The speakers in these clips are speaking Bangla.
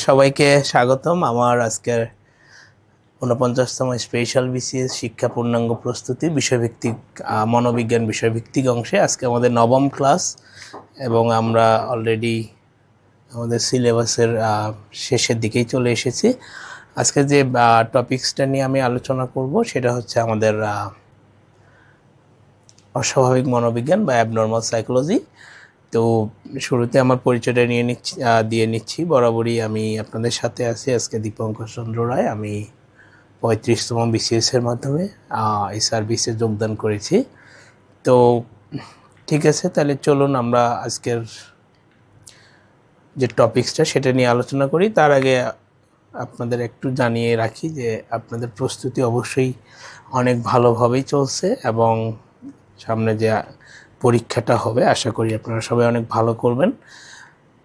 সবাইকে স্বাগতম আমার আজকের ৪৯তম স্পেশাল বিসিএস শিক্ষা পূর্ণাঙ্গ প্রস্তুতি বিষয়ভিত্তিক মনোবিজ্ঞান বিষয়ভিত্তিক অংশে আজকে আমাদের নবম ক্লাস এবং আমরা অলরেডি আমাদের সিলেবাসের শেষের দিকেই চলে এসেছি। আজকে যে টপিকসটা নিয়ে আমি আলোচনা করব সেটা হচ্ছে আমাদের অস্বাভাবিক মনোবিজ্ঞান বা অ্যাবনর্মাল সাইকোলজি। তো শুরুতে আমার পরিচয়টা দিয়ে নিচ্ছি। বরাবরই আমি আপনাদের সাথে আছি। আজকে দীপঙ্কর চন্দ্র রায়, আমি ৩৫তম বিসিএসের মাধ্যমে এই সার্ভিসে যোগদান করেছি। তো ঠিক আছে, তাহলে চলুন আমরা আজকের যে টপিকসটা সেটা নিয়ে আলোচনা করি। তার আগে আপনাদের একটু জানিয়ে রাখি যে আপনাদের প্রস্তুতি অবশ্যই অনেক ভালোভাবেই চলছে এবং সামনে যে পরীক্ষাটা হবে আশা করি আপনারা সবাই অনেক ভালো করবেন।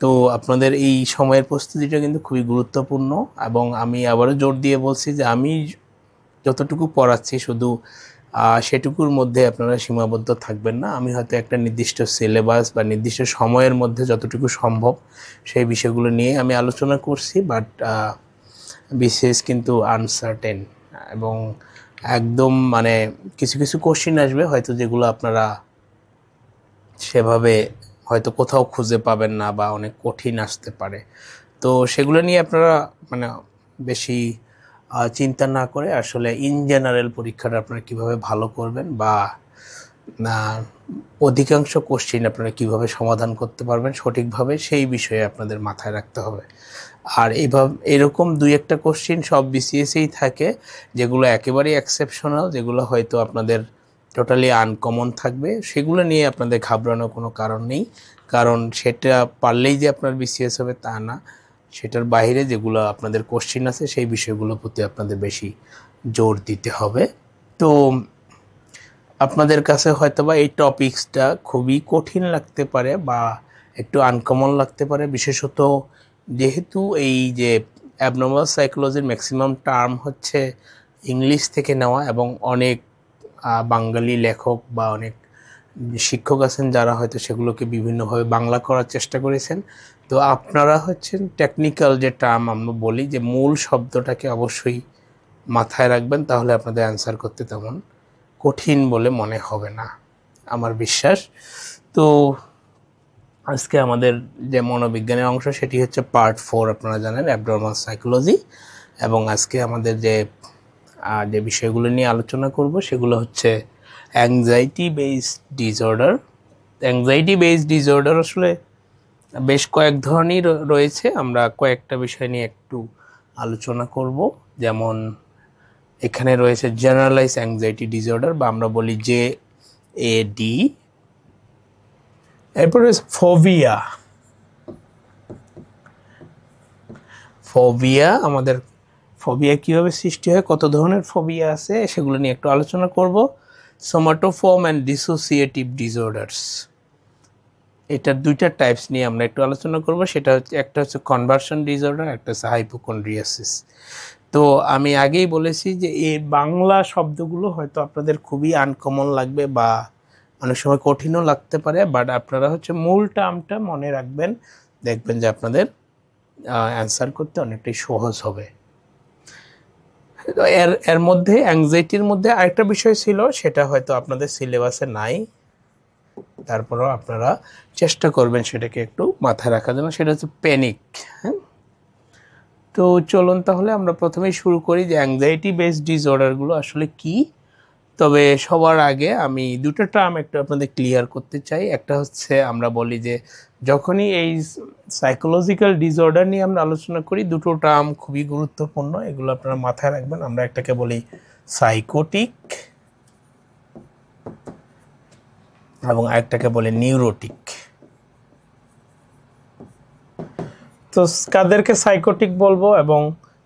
তো আপনাদের এই সময়ের প্রস্তুতিটা কিন্তু খুবই গুরুত্বপূর্ণ এবং আমি আবারও জোর দিয়ে বলছি যে আমি যতটুকু পড়াচ্ছি শুধু সেটুকুর মধ্যে আপনারা সীমাবদ্ধ থাকবেন না। আমি হয়তো একটা নির্দিষ্ট সিলেবাস বা নির্দিষ্ট সময়ের মধ্যে যতটুকু সম্ভব সেই বিষয়গুলো নিয়ে আমি আলোচনা করছি, বাট বিশেষ কিন্তু আনসার্টেন এবং একদম মানে কিছু কিছু কোশ্চিন আসবে হয়তো যেগুলো আপনারা সেভাবে হয়তো কোথাও খুঁজে পাবেন না বা অনেক কঠিন আসতে পারে। তো সেগুলো নিয়ে আপনারা মানে বেশি চিন্তা না করে আসলে ইন জেনারেল পরীক্ষাটা আপনারা কীভাবে ভালো করবেন বা অধিকাংশ কোশ্চিন আপনারা কীভাবে সমাধান করতে পারবেন সঠিকভাবে সেই বিষয়ে আপনাদের মাথায় রাখতে হবে। আর এরকম দুই একটা কোশ্চিন সব বিসিএসেই থাকে যেগুলো একেবারেই এক্সেপশনাল, যেগুলো হয়তো আপনাদের টোটালি আনকমন থাকবে। সেগুলো নিয়ে আপনাদের ঘাবড়ানোর কোনো কারণ নেই, কারণ সেটা পারলেই যে আপনার বিসিএস হবে তা না। সেটার বাইরে যেগুলো আপনাদের কোশ্চিন আছে সেই বিষয়গুলোর প্রতি আপনাদের বেশি জোর দিতে হবে। তো আপনাদের কাছে হয়তোবা এই টপিকসটা খুবই কঠিন লাগতে পারে বা একটু আনকমন লাগতে পারে, বিশেষত যেহেতু এই যে অ্যাবনর্মাল সাইকোলজির ম্যাক্সিমাম টার্ম হচ্ছে ইংলিশ থেকে নেওয়া এবং অনেক বাঙালি লেখক বা অনেক শিক্ষক আছেন যারা হয়তো সেগুলোকে বিভিন্নভাবে বাংলা করার চেষ্টা করেছেন। তো আপনারা হচ্ছেন টেকনিক্যাল যে টার্ম আমরা বলি, যে মূল শব্দটাকে অবশ্যই মাথায় রাখবেন, তাহলে আপনাদের অ্যান্সার করতে তেমন কঠিন বলে মনে হবে না আমার বিশ্বাস। তো আজকে আমাদের যে মনোবিজ্ঞানের অংশ সেটি হচ্ছে পার্ট 4, আপনারা জানেন অ্যাবনর্মাল সাইকোলজি। এবং আজকে আমাদের যে বিষয়গুলো নিয়ে আলোচনা করব সেগুলো হচ্ছে anxiety based disorder. Anxiety based disorder আসলে বেশ কয়েক ধরনেরই রয়েছে। আমরা কয়েকটা বিষয় নিয়ে একটু আলোচনা করব। যেমন এখানে রয়েছে জেনারেলাইজ অ্যাংজাইটি ডিসঅর্ডার বা আমরা বলি JAD। এরপরে ফোবিয়া। আমাদের ফোবিয়া কীভাবে সৃষ্টি হয়, কত ধরনের ফোবিয়া আছে সেগুলো নিয়ে একটু আলোচনা করব। সোমাটোফর্ম অ্যান্ড ডিসোসিয়েটিভ ডিসঅর্ডারস, এটার দুইটা টাইপস নিয়ে আমরা একটু আলোচনা করব। সেটা হচ্ছে একটা হচ্ছে কনভার্সন ডিসঅর্ডার, একটা হচ্ছে হাইপোকন্ড্রিয়াসিস। তো আমি আগেই বলেছি যে এই বাংলা শব্দগুলো হয়তো আপনাদের খুবই আনকমন লাগবে বা অনেক সময় কঠিনও লাগতে পারে, বাট আপনারা হচ্ছে মূল টার্মটা মনে রাখবেন, দেখবেন যে আপনাদের অ্যান্সার করতে অনেকটাই সহজ হবে। এর মধ্যে অ্যাংজাইটির মধ্যে আরেকটা বিষয় ছিল, সেটা হয়তো আপনাদের সিলেবাসে নাই, তারপরেও আপনারা চেষ্টা করবেন সেটাকে একটু মাথায় রাখার জন্য, সেটা হচ্ছে প্যানিক। হ্যাঁ, তো চলুন তাহলে আমরা প্রথমেই শুরু করি যে অ্যাংজাইটি বেসড ডিসঅর্ডারগুলো আসলে কি। তবে সবার আগে আমি দুটো টার্ম একটু আপনাদের ক্লিয়ার করতে চাই। একটা হচ্ছে আমরা বলি যে যখনই এই সাইকোলজিক্যাল ডিসঅর্ডার নিয়ে আমরা আলোচনা করি দুটো টার্ম খুবই গুরুত্বপূর্ণ, এগুলো আপনারা মাথায় রাখবেন। আমরা একটাকে বলি সাইকোটিক এবং আরেকটাকে বলি নিউরোটিক। তো কাদেরকে সাইকোটিক বলবো এবং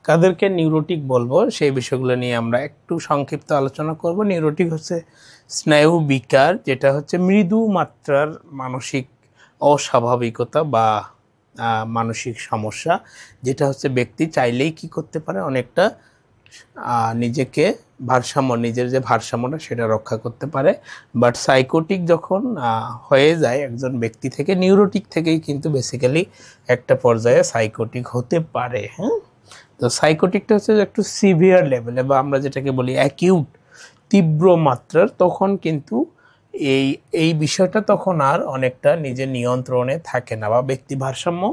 কাদেরকে নিউরোটিক বলবো সেই বিষয়গুলো নিয়ে আমরা একটু সংক্ষিপ্ত আলোচনা করব। নিউরোটিক হচ্ছে স্নায়ু বিকার, যেটা হচ্ছে মৃদু মাত্রার মানসিক অস্বাভাবিকতা বা মানসিক সমস্যা, যেটা হচ্ছে ব্যক্তি চাইলেই কি করতে পারে, অনেকটা নিজেকে ভারসাম্য, নিজের যে ভারসাম্যটা সেটা রক্ষা করতে পারে। বাট সাইকোটিক যখন হয়ে যায় একজন ব্যক্তি থেকে, নিউরোটিক থেকেই কিন্তু বেসিক্যালি একটা পর্যায়ে সাইকোটিক হতে পারে। হ্যাঁ, তো সাইকোটিকটা হচ্ছে একটু সিভিয়ার লেভেলে, বা আমরা যেটাকে বলি অ্যাকিউট, তীব্র মাত্রার, তখন কিন্তু এই এই বিষয়টা তখন আর অনেকটা নিজের নিয়ন্ত্রণে থাকে না, বা ব্যক্তি ভারসাম্য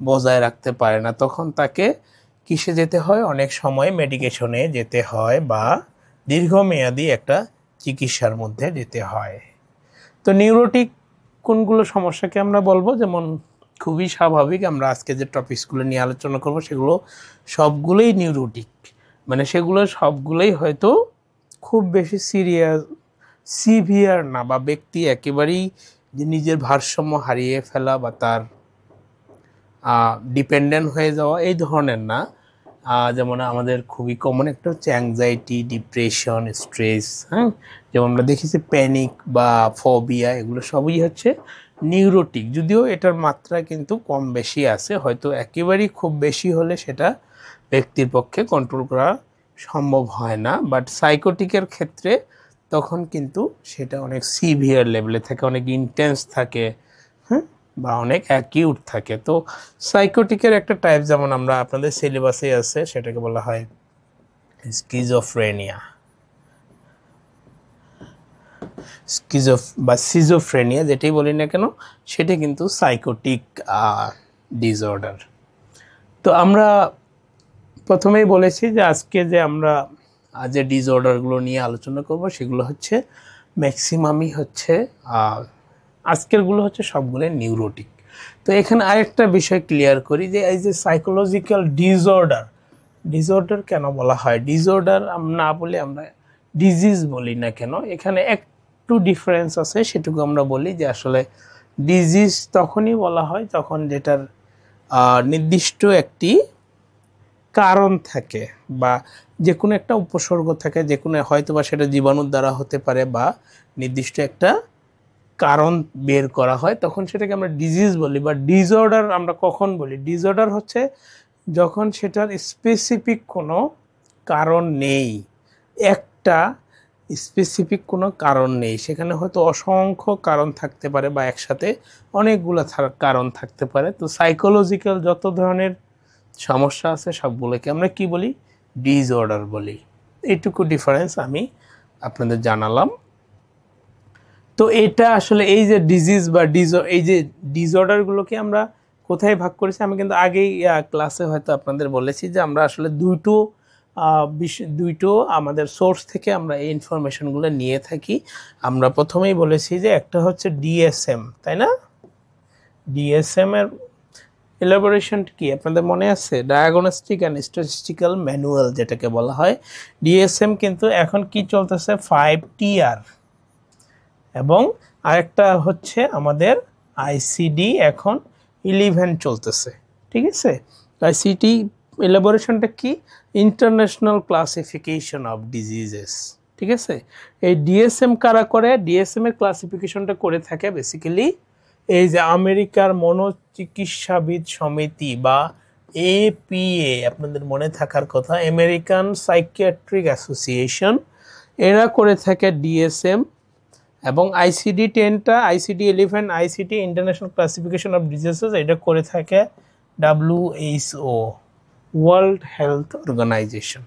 বজায় রাখতে পারে না। তখন তাকে কিসে যেতে হয়, অনেক সময় মেডিকেশনে যেতে হয়, বা দীর্ঘমেয়াদী একটা চিকিৎসার মধ্যে যেতে হয়। তো নিউরোটিক কোনগুলো সমস্যাকে আমরা বলবো, যেমন খুবই স্বাভাবিক, আমরা আজকে যে টপিকসগুলো নিয়ে আলোচনা করব সেগুলো সবগুলোই নিউরোটিক, মানে সেগুলো সবগুলোই হয়তো খুব বেশি সিভিয়ার না, বা ব্যক্তি একেবারেই যে নিজের ভারসাম্য হারিয়ে ফেলা বা তার ডিপেন্ডেন্ট হয়ে যাওয়া এই ধরনের না। যেমন আমাদের খুবই কমন একটা হচ্ছে অ্যাংজাইটি, ডিপ্রেশন, স্ট্রেস। হ্যাঁ, যেমন আমরা দেখেছি প্যানিক বা ফোবিয়া, এগুলো সবই হচ্ছে নিউরোটিক, যদিও এটার মাত্রা কিন্তু কম বেশি আছে, হয়তো একেবারেই খুব বেশি হলে সেটা ব্যক্তির পক্ষে কন্ট্রোল করা সম্ভব হয় না। বাট সাইকোটিকের ক্ষেত্রে তখন কিন্তু সেটা অনেক সিভিয়ার লেভেলে থাকে, অনেক ইন্টেন্স থাকে, হ্যাঁ, বা অনেক অ্যাকিউট থাকে। তো সাইকোটিকের একটা টাইপ যেমন আমরা আপনাদের সিলেবাসে আছে, সেটাকে বলা হয় স্কিজোফ্রেনিয়া, বা সিজোফ্রেনিয়া, যেটাই বলি না কেন, সেটা কিন্তু সাইকোটিক ডিসঅর্ডার। তো আমরা প্রথমেই বলেছি যে আজকে যে আমরা যে ডিসঅর্ডারগুলো নিয়ে আলোচনা করব সেগুলো হচ্ছে ম্যাক্সিমামই হচ্ছে আজকেরগুলো হচ্ছে সবগুলো নিউরোটিক। তো এখানে আরেকটা বিষয় ক্লিয়ার করি যে এই যে সাইকোলজিক্যাল ডিসঅর্ডার কেন বলা হয়, ডিসঅর্ডার না বলে আমরা ডিজিজ বলি না কেন, এখানে একটু ডিফারেন্স আছে, সেটুকু আমরা বলি যে আসলে ডিজিজ তখনই বলা হয় যখন যেটার নির্দিষ্ট একটি কারণ থাকে, বা যে কোনো একটা উপসর্গ থাকে, যে কোনো হয়তো বা সেটা জীবাণুর দ্বারা হতে পারে, বা নির্দিষ্ট একটা কারণ বের করা হয়, তখন সেটাকে আমরা ডিজিজ বলি। বা ডিসঅর্ডার আমরা কখন বলি, ডিসঅর্ডার হচ্ছে যখন সেটার স্পেসিফিক কোনো কারণ নেই, একটা স্পেসিফিক কোনো কারণ নেই, সেখানে হয়তো অসংখ্য কারণ থাকতে পারে, বা একসাথে অনেকগুলো কারণ থাকতে পারে। তো সাইকোলজিক্যাল যত ধরনের সমস্যা আছে সবগুলোকে আমরা কি বলি, ডিসঅর্ডার বলি। এইটুকু ডিফারেন্স আমি আপনাদের জানালাম। তো এটা আসলে এই যে ডিজিজ বা এই যে ডিসঅর্ডারগুলোকে আমরা কোথায় ভাগ করেছি, আমি কিন্তু আগেই ক্লাসে হয়তো আপনাদের বলেছি যে আমরা আসলে দুইটো আমাদের সোর্স থেকে আমরা এই ইনফরমেশনগুলো নিয়ে থাকি। আমরা প্রথমেই বলেছি যে একটা হচ্ছে ডিএসএম, তাই না? ডিএসএম এর এলাবোরেশন কি আপনাদের মনে আছে? ডায়াগনস্টিক অ্যান্ড স্ট্যাটিস্টিক্যাল ম্যানুয়াল যেটাকে বলা হয়। ডিএসএম কিন্তু এখন কি চলতেছে, 5TR, এবং আরেকটা হচ্ছে আমাদের আইসিডি এখন 11 চলতেছে, ঠিক আছে? আইসিডি এলাবোরেশনটা কি, ইন্টারন্যাশনাল ক্লাসিফিকেশন অফ ডিজিজেস, ঠিক আছে? এই ডিএসএম কারা করে, ডিএসএম এর ক্লাসিফিকেশনটা করে থাকে বেসিক্যালি এই যে আমেরিকার মনোচিকিৎসাবিদ সমিতি, বা এপিএ, আপনাদের মনে থাকার কথা, আমেরিকান সাইকিয়াট্রিক অ্যাসোসিয়েশন, এরা করে থাকে ডিএসএম। এবং আইসিডি-10টা, ICD eleven, ICD international classification of diseases, এটা করে থাকে WHO, ওয়ার্ল্ড হেলথ অর্গানাইজেশন।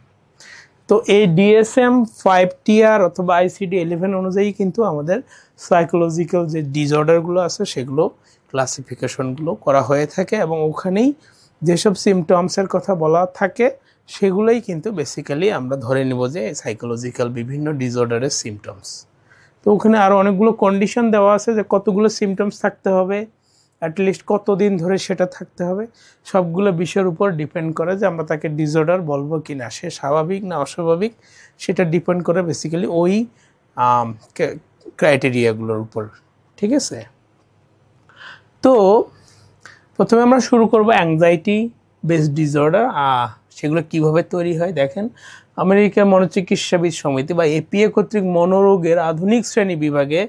তো এই ডিএসএম 5TR অথবা আইসিডি-11 অনুযায়ী কিন্তু আমাদের সাইকোলজিক্যাল যে ডিসঅর্ডারগুলো আছে সেগুলো ক্লাসিফিকেশনগুলো করা হয়ে থাকে, এবং ওখানেই যেসব সিমটমসের কথা বলা থাকে সেগুলোই কিন্তু বেসিক্যালি আমরা ধরে নেব যে সাইকোলজিক্যাল বিভিন্ন ডিসঅর্ডারের সিমটমস। তো ওখানে আরও অনেকগুলো কন্ডিশন দেওয়া আছে যে কতগুলো সিমটমস থাকতে হবে, অ্যাটলিস্ট কতদিন ধরে সেটা থাকতে হবে, সবগুলো বিষয়ের উপর ডিপেন্ড করে যে আমরা তাকে ডিসঅর্ডার বলবো কি না, সে স্বাভাবিক না অস্বাভাবিক, সেটা ডিপেন্ড করে বেসিক্যালি ওই ক্রাইটেরিয়াগুলোর উপর, ঠিক আছে? তো প্রথমে আমরা শুরু করব অ্যাংজাইটি বেসড ডিসঅর্ডার, সেগুলো কিভাবে তৈরি হয়। দেখেন, আমেরিকার মনোচিকিৎসাবিদ সমিতি বা এপিএ কর্তৃক মনোরোগের আধুনিক শ্রেণী বিভাগে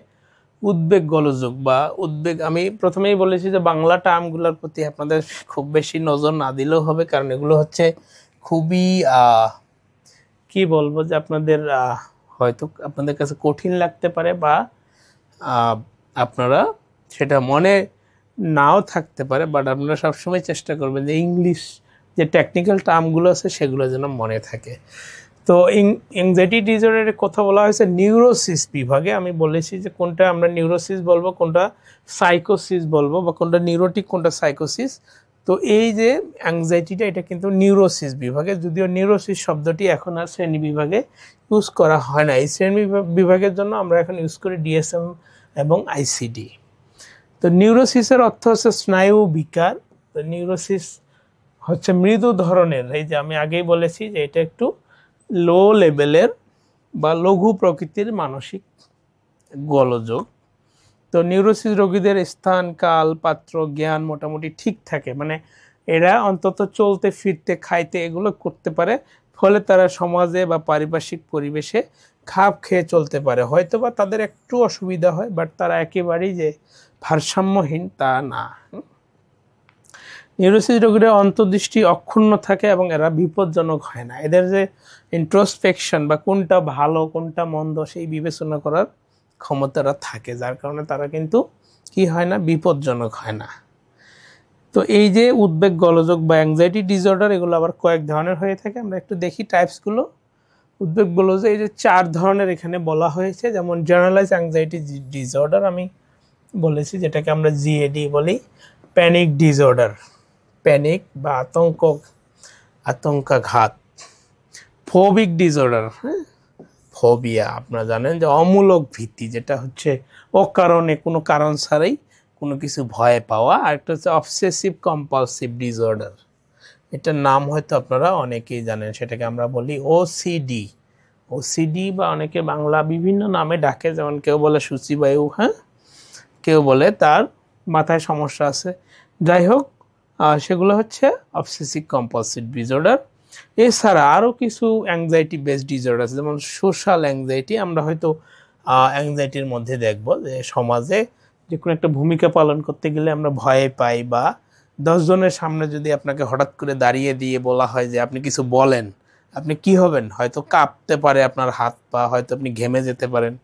উদ্বেগ গোলযোগ বা উদ্বেগ, আমি প্রথমেই বলেছি যে বাংলা টার্মগুলোর প্রতি আপনাদের খুব বেশি নজর না দিলেও হবে, কারণ এগুলো হচ্ছে খুবই কি কি বলবো যে আপনাদের হয়তো আপনাদের কাছে কঠিন লাগতে পারে বা আপনারা সেটা মনে নাও থাকতে পারে, বাট আপনারা সবসময় চেষ্টা করবেন যে ইংলিশ যে টেকনিক্যাল টার্মগুলো আছে সেগুলো যেন মনে থাকে। তো অ্যাংজাইটি ডিসঅর্ডারের কথা বলা হয়েছে নিউরোসিস বিভাগে। আমি বলেছি যে কোনটা আমরা নিউরোসিস বলবো, কোনটা সাইকোসিস বলবো, বা কোনটা নিউরোটিক, কোনটা সাইকোসিস। তো এই যে অ্যাংজাইটিটা এটা কিন্তু নিউরোসিস বিভাগে, যদিও নিউরোসিস শব্দটি এখন আর শ্রেণী বিভাগে ইউজ করা হয় না। এই শ্রেণী বিভাগের জন্য আমরা এখন ইউজ করি ডিএসএম এবং আইসিডি। তো নিউরোসিসের অর্থ হচ্ছে স্নায়ু বিকার। তো নিউরোসিস হচ্ছে মৃদু ধরনের, এই যে আমি আগেই বলেছি যে এটা একটু লো লেভেলের বা লঘু প্রকৃতির মানসিক গোলযোগ। তো নিউরোসিস রোগীদের স্থান, কাল, পাত্র, জ্ঞান মোটামুটি ঠিক থাকে, মানে এরা অন্তত চলতে ফিরতে খাইতে এগুলো করতে পারে, ফলে তারা সমাজে বা পারিপার্শ্বিক পরিবেশে খাপ খেয়ে চলতে পারে। হয়তো বা তাদের একটু অসুবিধা হয়, বাট তারা একেবারেই যে ভারসাম্যহীন তা না। নিউরোসিস রোগীরা অন্তর্দৃষ্টি অক্ষুণ্ণ থাকে এবং এরা বিপজ্জনক হয় না। এদের যে ইন্ট্রোস্পেকশন বা কোনটা ভালো কোনটা মন্দ সেই বিবেচনা করার ক্ষমতাটা থাকে, যার কারণে তারা কিন্তু কি হয় না, বিপজ্জনক হয় না। তো এই যে উদ্বেগ গোলযোগ বা অ্যাংজাইটি ডিসঅর্ডার এগুলো আবার কয়েক ধরনের হয়ে থাকে। আমরা একটু দেখি টাইপসগুলো। উদ্বেগ গোলযোগ এই যে 4 ধরনের এখানে বলা হয়েছে, যেমন জেনারেলাইজ অ্যাংজাইটি ডিসঅর্ডার আমি বলেছি, যেটাকে আমরা জিএডি বলি। প্যানিক ডিসঅর্ডার, প্যানিক বা আতঙ্কাঘাত। ফোবিক ডিসঅর্ডার, হ্যাঁ, ফোবিয়া আপনারা জানেন যে অমূলক ভীতি, যেটা হচ্ছে অকারণে কোনো কারণ ছাড়াই কোনো কিছু ভয় পাওয়া। আর একটা হচ্ছে অবসেসিভ কম্পালসিভ ডিসঅর্ডার, এটার নাম হয়তো আপনারা অনেকেই জানেন, সেটাকে আমরা বলি ওসিডি। ওসিডি বা অনেকে বাংলা বিভিন্ন নামে ডাকে, যেমন কেউ বলে সূচিবায়ু, হ্যাঁ, কেউ বলে তার মাথায় সমস্যা আছে। যাই হোক, সেগুলো হচ্ছে অবসেসিভ কম্পালসিভ ডিসঅর্ডার। এছাড়া আরও কিছু অ্যাংজাইটি বেসড ডিসঅর্ডার আছে, যেমন সোশ্যাল অ্যাংজাইটি। আমরা হয়তো অ্যাংজাইটির মধ্যে দেখব যে সমাজে যে কোনো একটা ভূমিকা পালন করতে গেলে আমরা ভয় পাই, বা 10 জনের সামনে যদি আপনাকে হঠাৎ করে দাঁড়িয়ে দিয়ে বলা হয় যে আপনি কিছু বলেন, আপনি কি হবেন, হয়তো কাঁপতে পারে আপনার হাত পা, হয়তো আপনি ঘেমে যেতে পারেন।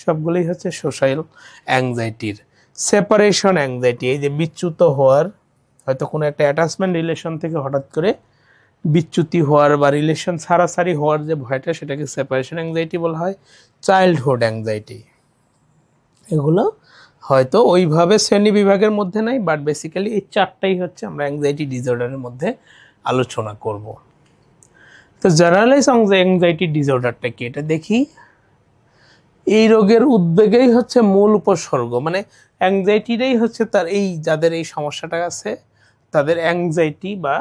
সবগুলোই হচ্ছে সোশ্যাল অ্যাংজাইটির। সেপারেশন অ্যাংজাইটি, এই যে বিচ্যুত হওয়ার, হয়তো কোনো একটা অ্যাটাচমেন্ট রিলেশন থেকে হঠাৎ করে বিচ্যুতি হওয়ার বা রিলেশন ছাড়াছাড়ি হওয়ার যে ভয়টা, সেটাকে সেপারেশন অ্যাংজাইটি বলা হয়। চাইল্ডহুড অ্যাংজাইটি, এগুলো হয়তো ওইভাবে শ্রেণী বিভাগের মধ্যে নাই, বাট বেসিক্যালি এই 4টাই হচ্ছে আমরা অ্যাংজাইটি ডিসঅর্ডারের মধ্যে আলোচনা করব। তো জেনারেলাইজ অ্যাংজাইটি ডিসঅর্ডারটা কি এটা দেখি। এই রোগের উদ্বেগেই হচ্ছে মূল উপসর্গ, মানে অ্যাংজাইটিটাই হচ্ছে তার, এই যাদের এই সমস্যাটা আছে তাদের অ্যাংজাইটি বা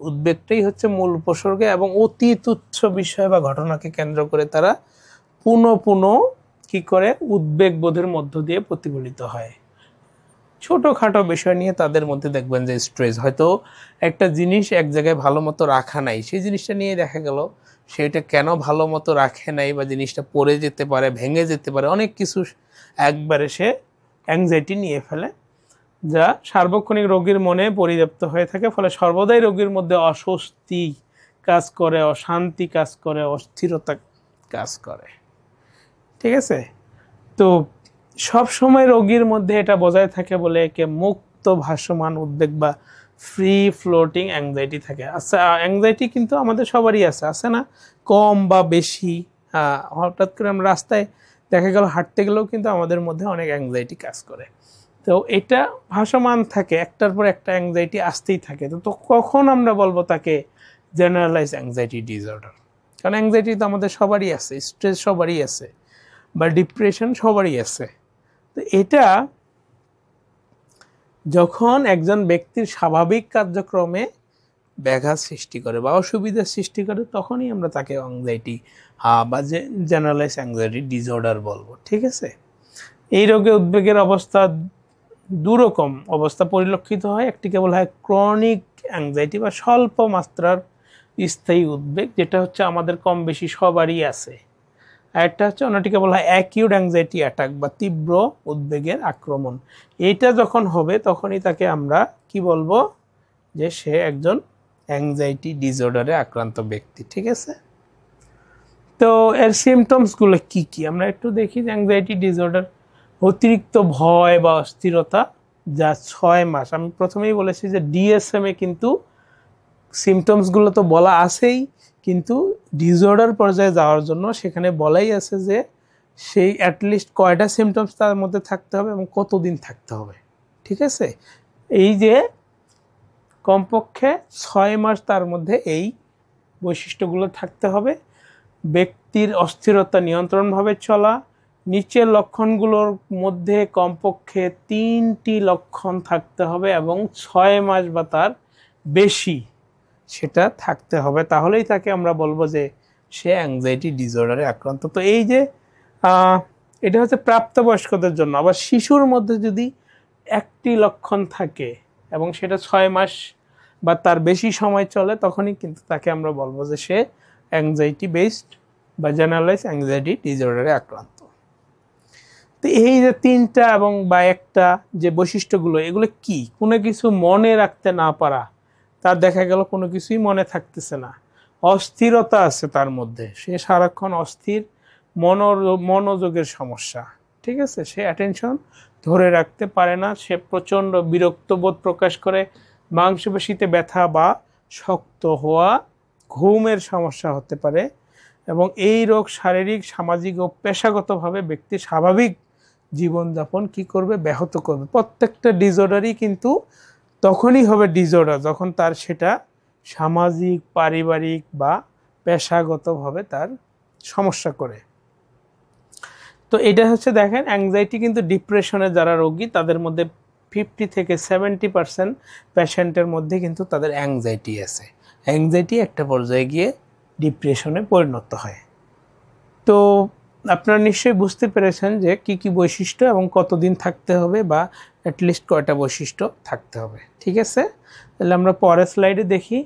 উদ্বেগটাই হচ্ছে মূল উপসর্গ, এবং অতি তুচ্ছ বিষয় বা ঘটনাকে কেন্দ্র করে তারা পুনঃ কি করে উদ্বেগ বোধের মধ্য দিয়ে প্রতিফলিত হয়। ছোটোখাটো বিষয় নিয়ে তাদের মধ্যে দেখবেন যে স্ট্রেস, হয়তো একটা জিনিস এক জায়গায় ভালো মতো রাখা নাই, সেই জিনিসটা নিয়ে দেখা গেল সেটা কেন ভালো মতো রাখে নাই, বা জিনিসটা পড়ে যেতে পারে, ভেঙে যেতে পারে, অনেক কিছু একবারে সে অ্যাংজাইটি নিয়ে ফেলে, যা সার্বক্ষণিক রোগীর মনে পরিব্যাপ্ত হয়ে থাকে। ফলে সর্বদাই রোগীর মধ্যে অস্বস্তি কাজ করে, অশান্তি কাজ করে, অস্থিরতা কাজ করে। ঠিক আছে, তো সব সময় রোগীর মধ্যে এটা বজায় থাকে বলে একে মুক্ত ভাসমান উদ্বেগ বা ফ্রি ফ্লোটিং অ্যাংজাইটি থাকে। আচ্ছা, অ্যাংজাইটি কিন্তু আমাদের সবারই আছে না, কম বা বেশি। হঠাৎ করে আমরা রাস্তায় দেখা গেল হাঁটতে গেলেও কিন্তু আমাদের মধ্যে অনেক অ্যাংজাইটি কাজ করে। তো এটা ভাসমান থাকে, একটার পর একটা অ্যাংজাইটি আসতেই থাকে। তো কখন আমরা বলবো তাকে জেনারেলাইজ অ্যাংজাইটি ডিসঅর্ডার? কারণ অ্যাংজাইটি তো আমাদের সবারই আছে, স্ট্রেস সবারই আছে, বা ডিপ্রেশন সবারই আছে। তো এটা যখন একজন ব্যক্তির স্বাভাবিক কার্যক্রমে ব্যাঘাত সৃষ্টি করে বা অসুবিধার সৃষ্টি করে, তখনই আমরা তাকে অ্যাংজাইটি বা জেনারেলাইজ অ্যাংজাইটি ডিসঅর্ডার বলবো। ঠিক আছে, এই রোগে উদ্বেগের অবস্থা দুরকম অবস্থা পরিলক্ষিত হয়। একটিকে বলা হয় ক্রনিক অ্যাংজাইটি বা স্বল্প মাত্রার স্থায়ী উদ্বেগ, যেটা হচ্ছে আমাদের কম বেশি সবারই আছে। আর একটা হচ্ছে অন্যটিকে বলা হয় অ্যাকিউট অ্যাংজাইটি অ্যাটাক বা তীব্র উদ্বেগের আক্রমণ। এইটা যখন হবে তখনই তাকে আমরা কি বলবো, যে সে একজন অ্যাংজাইটি ডিসঅর্ডারে আক্রান্ত ব্যক্তি। ঠিক আছে, তো এর সিমটমসগুলো কি কি আমরা একটু দেখি। অ্যাংজাইটি ডিসঅর্ডার অতিরিক্ত ভয় বা অস্থিরতা যা 6 মাস, আমি প্রথমেই বলেছি যে ডিএসএম এ কিন্তু সিমটমসগুলো তো বলা আছেই, কিন্তু ডিসঅর্ডার পর্যায়ে যাওয়ার জন্য সেখানে বলাই আছে যে সেই অ্যাটলিস্ট কয়টা সিমটমস তার মধ্যে থাকতে হবে এবং কতদিন থাকতে হবে। ঠিক আছে, এই যে কমপক্ষে 6 মাস তার মধ্যে এই বৈশিষ্ট্যগুলো থাকতে হবে। ব্যক্তির অস্থিরতা নিয়ন্ত্রণভাবে চলা, নিচের লক্ষণগুলোর মধ্যে কমপক্ষে 3টি লক্ষণ থাকতে হবে এবং 6 মাস বা তার বেশি সেটা থাকতে হবে, তাহলেই তাকে আমরা বলবো যে সে অ্যাংজাইটি ডিসঅর্ডারে আক্রান্ত। তো এই যে এটা হচ্ছে প্রাপ্তবয়স্কদের জন্য। আবার শিশুর মধ্যে যদি একটি লক্ষণ থাকে এবং সেটা 6 মাস বা তার বেশি সময় চলে, তখনই কিন্তু তাকে আমরা বলবো যে সে অ্যাংজাইটি বেসড বা জেনারেলাইজ অ্যাংজাইটি ডিসঅর্ডারে আক্রান্ত। তো এই যে 3টা এবং বা একটা যে বৈশিষ্ট্যগুলো, এগুলো কি? কোনো কিছু মনে রাখতে না পারা, তার দেখা গেল কোনো কিছুই মনে থাকতেছে না, অস্থিরতা আছে তার মধ্যে, সে সারাক্ষণ অস্থির, মনোযোগের সমস্যা, ঠিক আছে, সে অ্যাটেনশন ধরে রাখতে পারে না, সে প্রচণ্ড বিরক্তবোধ প্রকাশ করে, মাংসপেশিতে ব্যথা বা শক্ত হওয়া, ঘুমের সমস্যা হতে পারে, এবং এই রোগ শারীরিক, সামাজিক ও পেশাগতভাবে ব্যক্তির স্বাভাবিক জীবনযাপন কি করবে? ব্যাহত করবে। প্রত্যেকটা ডিসঅর্ডারই কিন্তু তখনই হবে ডিসঅর্ডার যখন তার সেটা সামাজিক, পারিবারিক বা পেশাগতভাবে তার সমস্যা করে। তো এটা হচ্ছে দেখেন, অ্যাংজাইটি কিন্তু ডিপ্রেশনে যারা রোগী তাদের মধ্যে 50 থেকে 70% পেশেন্টের মধ্যে কিন্তু তাদের অ্যাংজাইটি আছে। অ্যাংজাইটি একটা পর্যায়ে গিয়ে ডিপ্রেশনে পরিণত হয়। তো আপনারা নিশ্চয়ই বুঝতে পেরেছেন যে কি কি বৈশিষ্ট্য এবং কতদিন থাকতে হবে বা অ্যাটলিস্ট কয়টা বৈশিষ্ট্য থাকতে হবে। ঠিক আছে, তাহলে আমরা পরের স্লাইডে দেখি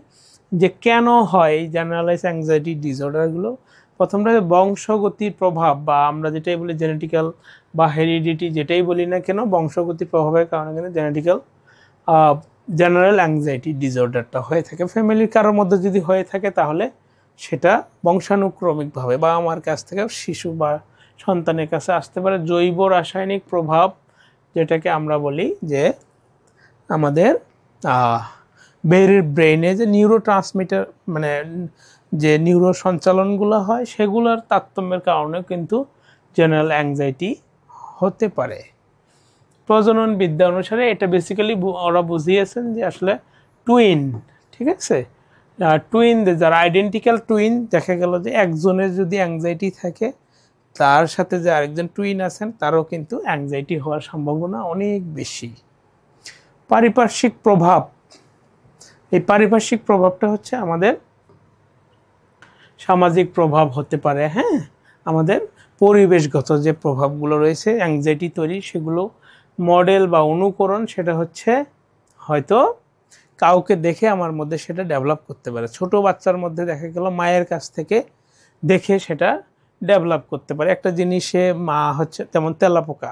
যে কেন হয় জেনারেলাইজ অ্যাংজাইটি ডিসঅর্ডারগুলো। প্রথমটা বংশগতির প্রভাব, বা আমরা যেটাই বলি জেনেটিক্যাল বা হেরিডিটি, যেটাই বলি না কেন, বংশগতির প্রভাবের কারণে কিন্তু জেনারেল অ্যাংজাইটি ডিসঅর্ডারটা হয়ে থাকে। ফ্যামিলির কারোর মধ্যে যদি হয়ে থাকে তাহলে সেটা বংশানুক্রমিকভাবে বাবা মার কাছ থেকে শিশু বা সন্তানের কাছে আসতে পারে। জৈব রাসায়নিক প্রভাব, যেটাকে আমরা বলি যে আমাদের ব্রেইনে যে নিউরো ট্রান্সমিটার, মানে যে নিউরো সঞ্চালনগুলো হয়, সেগুলোর তারতম্যের কারণে কিন্তু জেনারেল অ্যাংজাইটি হতে পারে। প্রজনন বিদ্যা অনুসারে এটা বেসিক্যালি ওরা বুঝিয়েছেন যে আসলে টুইন, ঠিক আছে, টুইন যারা আইডেন্টিক্যাল টুইন, দেখা গেল যে একজনের যদি অ্যাংজাইটি থাকে তার সাথে যে আরেকজন টুইন আছেন তারও কিন্তু অ্যাংজাইটি হওয়ার সম্ভাবনা অনেক বেশি। পারিপার্শ্বিক প্রভাব, এই পারিপার্শ্বিক প্রভাবটা হচ্ছে আমাদের সামাজিক প্রভাব হতে পারে, হ্যাঁ, আমাদের পরিবেশগত যে প্রভাবগুলো রয়েছে অ্যাংজাইটি তৈরি, সেগুলো মডেল বা অনুকরণ, সেটা হচ্ছে হয়তো কাউকে দেখে আমার মধ্যে সেটা ডেভেলপ করতে পারে। ছোট বাচ্চার মধ্যে দেখা গেল মায়ের কাছ থেকে দেখে সেটা ডেভেলপ করতে পারে। একটা জিনিসে মা হচ্ছে, তেমন তেলাপোকা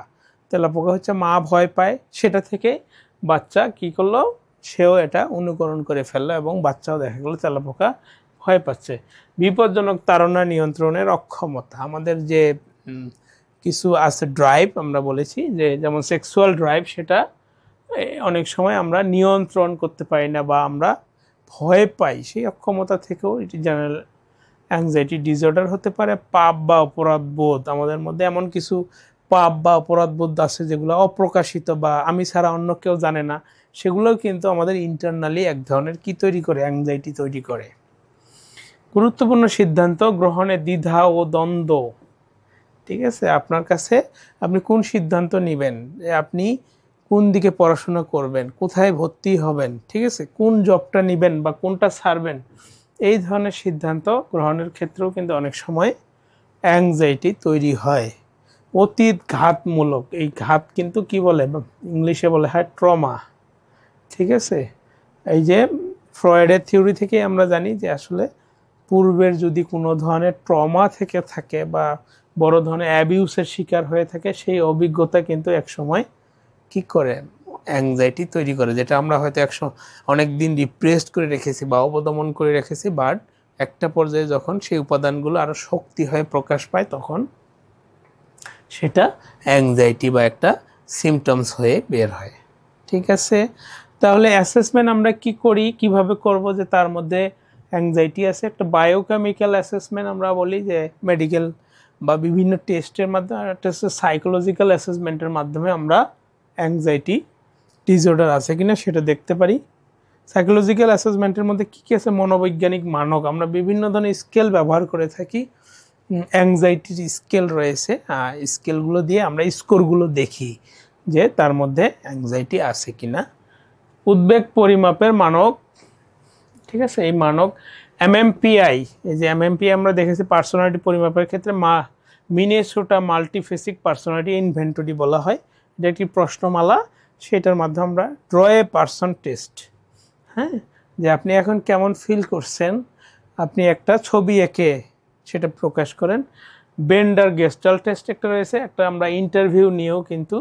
হচ্ছে মা ভয় পায়, সেটা থেকে বাচ্চা কি করলো, সেও এটা অনুকরণ করে ফেললো এবং বাচ্চাও দেখা গেলো তেলাপোকা ভয় পাচ্ছে। বিপজ্জনক তাড়না নিয়ন্ত্রণের অক্ষমতা, আমাদের যে কিছু আছে ড্রাইভ, আমরা বলেছি যে যেমন সেক্সুয়াল ড্রাইভ, সেটা অনেক সময় আমরা নিয়ন্ত্রণ করতে পারি না বা আমরা ভয় পাই, সেই অক্ষমতা থেকেও এটি জেনারেল অ্যাংজাইটি ডিসঅর্ডার হতে পারে। পাপ বা অপরাধ বোধ, আমাদের মধ্যে এমন কিছু পাপ বা অপরাধ বোধ আছে যেগুলো অপ্রকাশিত বা আমি ছাড়া অন্য কেউ জানে না, সেগুলোও কিন্তু আমাদের ইন্টারনালি এক ধরনের কি তৈরি করে? অ্যাংজাইটি তৈরি করে। গুরুত্বপূর্ণ সিদ্ধান্ত গ্রহণে দ্বিধা ও দ্বন্দ্ব, ঠিক আছে, আপনার কাছে আপনি কোন সিদ্ধান্ত নেবেন, আপনি কোন দিকে পড়াশোনা করবেন, কোথায় ভর্তি হবেন, ঠিক আছে, কোন জবটা নেবেন বা কোনটা ছাড়বেন, এই ধরনের সিদ্ধান্ত গ্রহণের ক্ষেত্রেও কিন্তু অনেক সময় অ্যাংজাইটি তৈরি হয়। অতীত ঘাতমূলক, এই ঘাত কিন্তু কি বলে, ইংলিশে বলে হয় ট্রমা, ঠিক আছে। এই যে ফ্রয়েডের থিওরি থেকে আমরা জানি যে আসলে পূর্বের যদি কোনো ধরনের ট্রমা থেকে থাকে বা বড় ধরনের অ্যাবিউসের শিকার হয়ে থাকে, সেই অভিজ্ঞতা কিন্তু একসময় কি করে? অ্যাংজাইটি তৈরি করে, যেটা আমরা হয়তো অনেক দিন রিপ্রেসড করে রেখেছি বা অবদমন করে রেখেছি, বাট একটা পর্যায়ে যখন সেই উপাদানগুলো আরও শক্তি হয়ে প্রকাশ পায় তখন সেটা অ্যাংজাইটি বা একটা সিমটমস হয়ে বের হয়। ঠিক আছে, তাহলে অ্যাসেসমেন্ট আমরা কি করি, কিভাবে করব যে তার মধ্যে অ্যাংজাইটি আছে? একটা বায়োকেমিক্যাল অ্যাসেসমেন্ট আমরা বলি, যে মেডিকেল বা বিভিন্ন টেস্টের মাধ্যমে, একটা হচ্ছে সাইকোলজিক্যাল অ্যাসেসমেন্টের মাধ্যমে আমরা অ্যাংজাইটি ডিসঅর্ডার আছে কিনা সেটা দেখতে পারি। সাইকোলজিক্যাল অ্যাসেসমেন্টের মধ্যে কী কী আছে? মনোবৈজ্ঞানিক মানক, আমরা বিভিন্ন ধরনের স্কেল ব্যবহার করে থাকি। অ্যাংজাইটির স্কেল রয়েছে, স্কেলগুলো দিয়ে আমরা স্কোরগুলো দেখি যে তার মধ্যে অ্যাংজাইটি আছে কিনা। উদ্বেগ পরিমাপের মানক, ঠিক আছে, এই মানক MMPI, এই যে MMPI আমরা দেখেছি পার্সোনালিটি পরিমাপের ক্ষেত্রে মিনেসোটা মাল্টিফেসিক পার্সোনালিটি ইনভেন্টরি বলা হয়। এটা একটি প্রশ্নমালা, সেটার মাধ্যমে আমরা ড্র এ পারসন টেস্ট, হ্যাঁ, যে আপনি এখন কেমন ফিল করছেন, আপনি একটা ছবি এঁকে সেটা প্রকাশ করেন। বেন্ডার গেস্টাল টেস্ট একটা রয়েছে, একটা আমরা ইন্টারভিউ নিয়েও কিন্তু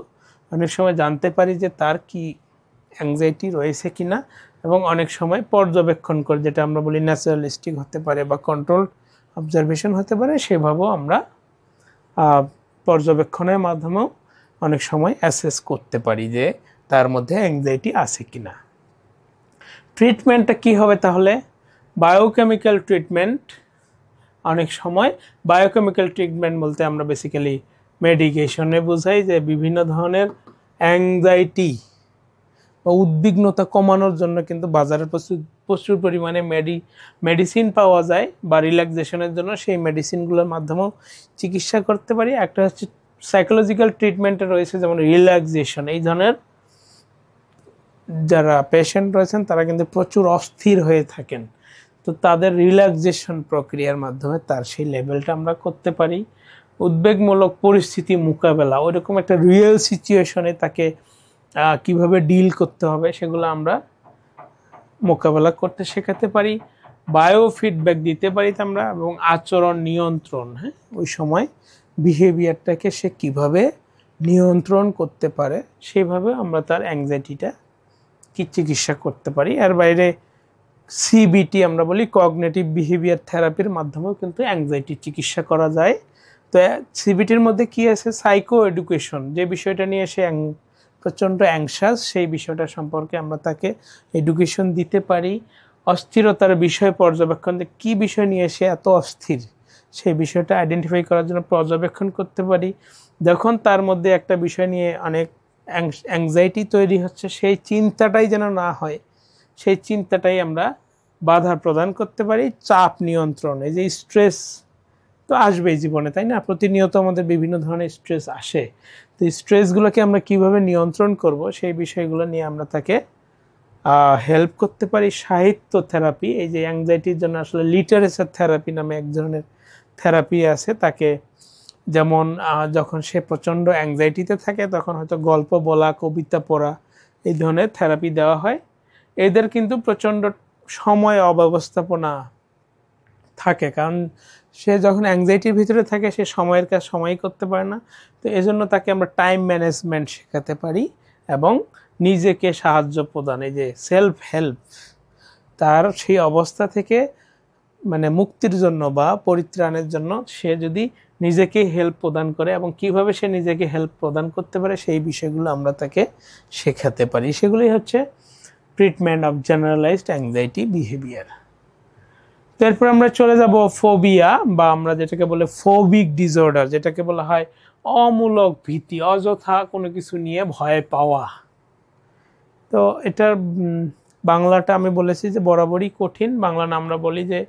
অনেক সময় জানতে পারি যে তার কি অ্যাংজাইটি রয়েছে কিনা, এবং অনেক সময় পর্যবেক্ষণ করে, যেটা আমরা বলি ন্যাচারালিস্টিক হতে পারে বা কন্ট্রোল অবজারভেশন হতে পারে, সেভাবেও আমরা পর্যবেক্ষণের মাধ্যমেও অনেক সময় অ্যাসেস করতে পারি যে তার মধ্যে অ্যাংজাইটি আছে কিনা। ট্রিটমেন্টটা কি হবে তাহলে? Biochemical treatment. অনেক সময় বায়োকেমিক্যাল ট্রিটমেন্ট বলতে আমরা বেসিক্যালি মেডিকেশনে বোঝাই, যে বিভিন্ন ধরনের অ্যাংজাইটি বা উদ্বিগ্নতা কমানোর জন্য কিন্তু বাজারে প্রচুর পরিমাণে মেডিসিন পাওয়া যায়, বা রিল্যাক্সেশনের জন্য সেই মেডিসিনগুলোর মাধ্যমেও চিকিৎসা করতে পারি। একটা হচ্ছে সাইকোলজিক্যাল ট্রিটমেন্টে রয়েছে, যেমন রিল্যাক্সেশন। এই ধরনের যারা পেশেন্ট রয়েছেন তারা কিন্তু প্রচুর অস্থির হয়ে থাকেন, তো তাদের রিল্যাক্সেশন প্রক্রিয়ার মাধ্যমে তার সেই লেভেলটা আমরা করতে পারি। উদ্বেগমূলক পরিস্থিতি মোকাবেলা, ওইরকম একটা রিয়েল সিচুয়েশনে তাকে কিভাবে ডিল করতে হবে সেগুলো আমরা মোকাবেলা করতে শেখাতে পারি। বায়ো ফিডব্যাক দিতে পারি আমরা, এবং আচরণ নিয়ন্ত্রণ, হ্যাঁ, ওই সময় বিহেভিয়ারটাকে সে কিভাবে নিয়ন্ত্রণ করতে পারে সেভাবে আমরা তার অ্যাংজাইটিটা কি চিকিৎসা করতে পারি। এর বাইরে CBT আমরা বলি, কগনিটিভ বিহেভিয়ার থেরাপির মাধ্যমেও কিন্তু অ্যাংজাইটি চিকিৎসা করা যায়। তো CBTর মধ্যে কি আছে? সাইকো এডুকেশন, যে বিষয়টা নিয়ে সে প্রচণ্ড অ্যাংশাস, সেই বিষয়টা সম্পর্কে আমরা তাকে এডুকেশন দিতে পারি। অস্থিরতার বিষয় পর্যবেক্ষণ, কী বিষয় নিয়ে সে এত অস্থির, সেই বিষয়টা আইডেন্টিফাই করার জন্য পর্যবেক্ষণ করতে পারি। যখন তার মধ্যে একটা বিষয় নিয়ে অনেক অ্যাংজাইটি তৈরি হচ্ছে, সেই চিন্তাটাই যেন না হয়, সেই চিন্তাটাই আমরা বাধা প্রদান করতে পারি। চাপ নিয়ন্ত্রণ, এই যে স্ট্রেস তো আসবেই জীবনে, তাই না? প্রতিনিয়ত আমাদের বিভিন্ন ধরনের স্ট্রেস আসে, তো স্ট্রেসগুলোকে আমরা কিভাবে নিয়ন্ত্রণ করব সেই বিষয়গুলো নিয়ে আমরা তাকে হেল্প করতে পারি। সাহিত্য থেরাপি, এই যে অ্যাংজাইটির জন্য আসলে লিটারেচার থেরাপি নামে এক ধরনের থেরাপি আছে, তাকে যেমন যখন সে প্রচণ্ড অ্যাংজাইটিতে থাকে তখন হয়তো গল্প বলা, কবিতা পড়া, এই ধরনের থেরাপি দেওয়া হয়। এদের কিন্তু প্রচণ্ড সময় অব্যবস্থাপনা থাকে, কারণ সে যখন অ্যাংজাইটির ভিতরে থাকে সে সময়ের কাজ সময়ই করতে পারে না। তো এজন্য তাকে আমরা টাইম ম্যানেজমেন্ট শেখাতে পারি এবং নিজেকে সাহায্য প্রদান, এই যে সেলফ হেল্প, তার সেই অবস্থা থেকে মানে মুক্তির জন্য বা পরিত্রাণের জন্য সে যদি নিজেকে হেল্প প্রদান করে এবং কিভাবে সে নিজেকে হেল্প প্রদান করতে পারে সেই বিষয়গুলো আমরা তাকে শেখাতে পারি। সেগুলোই হচ্ছে treatment of generalised anxiety behaviour. তারপর আমরা চলে যাব ফোবিয়া, বা আমরা যেটাকে বলে ফোবিক ডিসঅর্ডার, যেটাকে বলা হয় অমূলক ভীতি, অযথা কোনো কিছু নিয়ে ভয় পাওয়া। তো এটার বাংলাটা আমি বলেছি যে বরাবরই কঠিন। বাংলা নাম আমরা বলি যে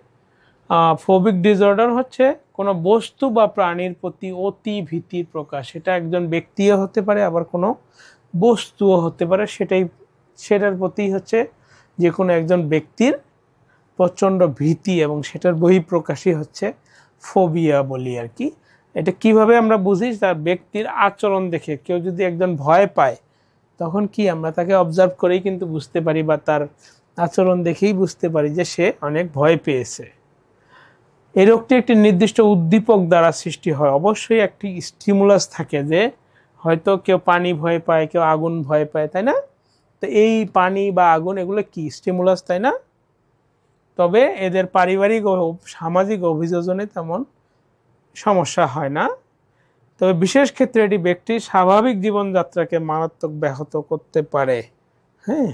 ফোবিক ডিসঅর্ডার হচ্ছে কোনো বস্তু বা প্রাণীর প্রতি অতি ভীতির প্রকাশ। এটা একজন ব্যক্তিও হতে পারে, আবার কোনো বস্তুও হতে পারে, সেটার প্রতি হচ্ছে যে কোনো একজন ব্যক্তির প্রচণ্ড ভীতি, এবং সেটার বহিঃপ্রকাশই হচ্ছে ফোবিয়া বলি আর কি। এটা কিভাবে আমরা বুঝি? তার ব্যক্তির আচরণ দেখে, কেউ যদি একজন ভয় পায় তখন কি আমরা তাকে অবজার্ভ করেই কিন্তু বুঝতে পারি, বা তার আচরণ দেখেই বুঝতে পারি যে সে অনেক ভয় পেয়েছে। এই রোগটি একটি নির্দিষ্ট উদ্দীপক দ্বারা সৃষ্টি হয়। অবশ্যই একটি স্টিমুলাস থাকে, যে হয়তো কেউ পানি ভয় পায়, কেউ আগুন ভয় পায়, তাই না? তো এই পানি বা আগুন এগুলো কি স্টিমুলাস, তাই না? তবে এদের পারিবারিক ও সামাজিক অভিযোজনে তেমন সমস্যা হয় না। তবে বিশেষ ক্ষেত্রে এটি ব্যক্তির স্বাভাবিক জীবনযাত্রাকে মারাত্মক ব্যাহত করতে পারে। হ্যাঁ,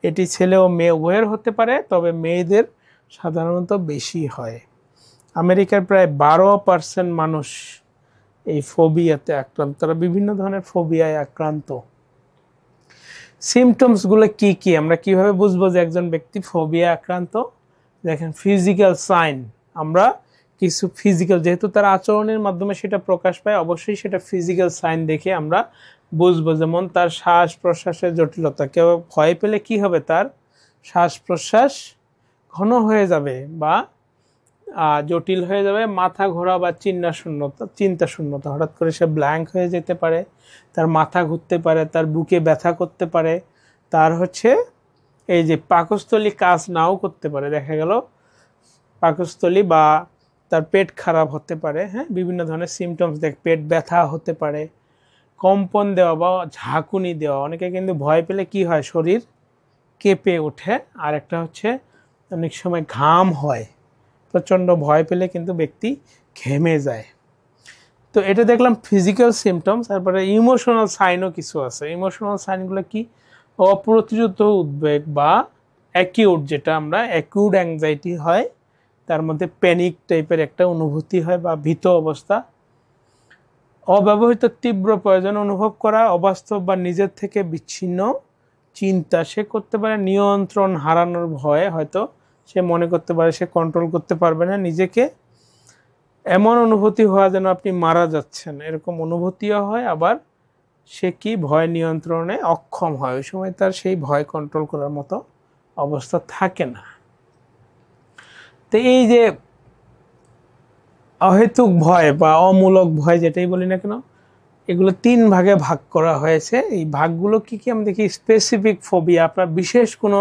এটি ছেলে ও মেয়ে উভয়ের হতে পারে, তবে মেয়েদের সাধারণত বেশি হয়। আমেরিকার প্রায় 12% মানুষ এই ফোবিয়াতে আক্রান্ত, তারা বিভিন্ন ধরনের ফোবিয়ায় আক্রান্ত। সিমটমসগুলো কি কি, আমরা কিভাবে বুঝবো যে একজন ব্যক্তি ফোবিয়া আক্রান্ত? দেখেন, ফিজিক্যাল সাইন, আমরা কিছু ফিজিক্যাল, যেহেতু তার আচরণের মাধ্যমে সেটা প্রকাশ পায়, অবশ্যই সেটা ফিজিক্যাল সাইন দেখে আমরা বুঝবো। যেমন তার শ্বাস প্রশ্বাসের জটিলতা, কেউ ভয় পেলে কি হবে, তার শ্বাস প্রশ্বাস ঘন হয়ে যাবে বা জটিল হয়ে যাবে, মাথা ঘোরা বা চিন্তা শূন্যতা, হঠাৎ করে সে ব্ল্যাঙ্ক হয়ে যেতে পারে, তার মাথা ঘুরতে পারে, তার বুকে ব্যথা করতে পারে, তার এই যে পাকস্থলী কাজ নাও করতে পারে, দেখা গেল পাকস্থলী বা তার পেট খারাপ হতে পারে। হ্যাঁ, বিভিন্ন ধরনের সিমটমস পেট ব্যথা হতে পারে, কম্পন দেওয়া বা ঝাঁকুনি দেওয়া। অনেকে কিন্তু ভয় পেলে কি হয়, শরীর কেঁপে ওঠে। আর একটা অনেক সময় ঘাম হয়, প্রচণ্ড ভয় পেলে কিন্তু ব্যক্তি ঘেমে যায়। তো এটা দেখলাম ফিজিক্যাল সিমটমস। তারপরে ইমোশনাল সাইনও কিছু আছে। ইমোশনাল সাইনগুলো কি? অপ্রতিরোধ উদ্বেগ বা অ্যাকিউট, যেটা আমরা অ্যাকিউট অ্যাংজাইটি হয়, তার মধ্যে প্যানিক টাইপের একটা অনুভূতি হয় বা ভীত অবস্থা। অব্যবহৃত তীব্র প্রয়োজন অনুভব করা, অবাস্তব বা নিজের থেকে বিচ্ছিন্ন চিন্তা সে করতে পারে, নিয়ন্ত্রণ হারানোর ভয়, হয়তো সে মনে করতে পারে সে কন্ট্রোল করতে পারবে না নিজেকে, এমন অনুভূতি হওয়া যেন আপনি মারা যাচ্ছেন, এরকম অনুভূতিও হয়। আবার সে কি ভয় নিয়ন্ত্রণে অক্ষম হয়, ওই সময় তার সেই ভয় কন্ট্রোল করার মতো অবস্থা থাকে না। তো এই যে অহেতুক ভয় বা অমূলক ভয়, যেটাই বলি না কেন, এগুলো 3 ভাগে ভাগ করা হয়েছে। এই ভাগগুলো কি কি আমরা দেখি। স্পেসিফিক ফোবিয়া, আপনার বিশেষ কোনো,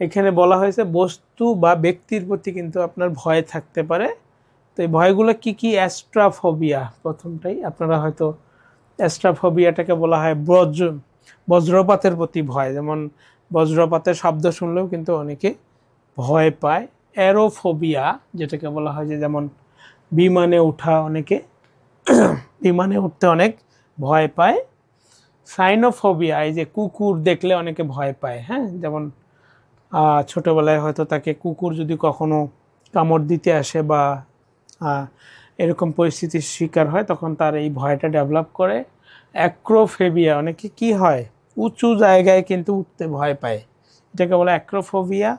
এখানে বলা হয়েছে বস্তু বা ব্যক্তির প্রতি কিন্তু আপনার ভয় থাকতে পারে। তো এই ভয়গুলো কি কি? অ্যাস্ট্রাফোবিয়া, প্রথমটাই আপনারা হয়তো, অ্যাস্ট্রাফোবিয়াটাকে বলা হয় বজ্রপাতের প্রতি ভয়, যেমন বজ্রপাতের শব্দ শুনলেও কিন্তু অনেকে ভয় পায়। অ্যারোফোবিয়া, যেটাকে বলা হয় যে যেমন বিমানে ওঠা, অনেকে বিমানে উঠতে অনেক ভয় পায়। সাইনোফোবিয়া, এই যে কুকুর দেখলে অনেকে ভয় পায়। হ্যাঁ, যেমন ছোটবেলায় হয়তো তাকে কুকুর যদি কখনো কামড় দিতে আসে বা এরকম পরিস্থিতির শিকার হয়, তখন তার এই ভয়টা ডেভেলপ করে। অ্যাক্রোফোবিয়া, অনেকে কি হয়, উঁচু জায়গায় কিন্তু উঠতে ভয় পায়, এটাকে বলে অ্যাক্রোফোবিয়া।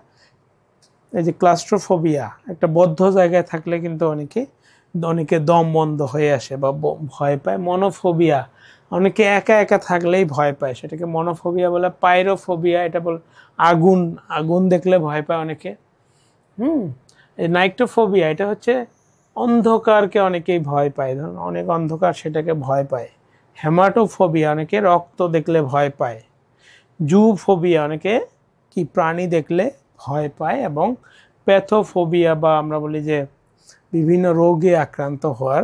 এই যে ক্লাস্ট্রোফোবিয়া, একটা বদ্ধ জায়গায় থাকলে কিন্তু অনেকে দম বন্ধ হয়ে আসে বা ভয় পায়। মনোফোবিয়া, অনেকে একা একা থাকলেই ভয় পায়, সেটাকে মনোফোবিয়া বলে। পাইরোফোবিয়া, এটা বলে আগুন দেখলে ভয় পায় অনেকে। এই নাইট্রোফোবিয়া, এটা অন্ধকারকে অনেকেই ভয় পায়, ধরুন অনেক অন্ধকার, সেটাকে ভয় পায়। হেমাটোফোবিয়া, অনেকে রক্ত দেখলে ভয় পায়। জুফোবিয়া, অনেকে কি প্রাণী দেখলে ভয় পায়। এবং প্যাথোফোবিয়া, বা আমরা বলি যে বিভিন্ন রোগে আক্রান্ত হওয়ার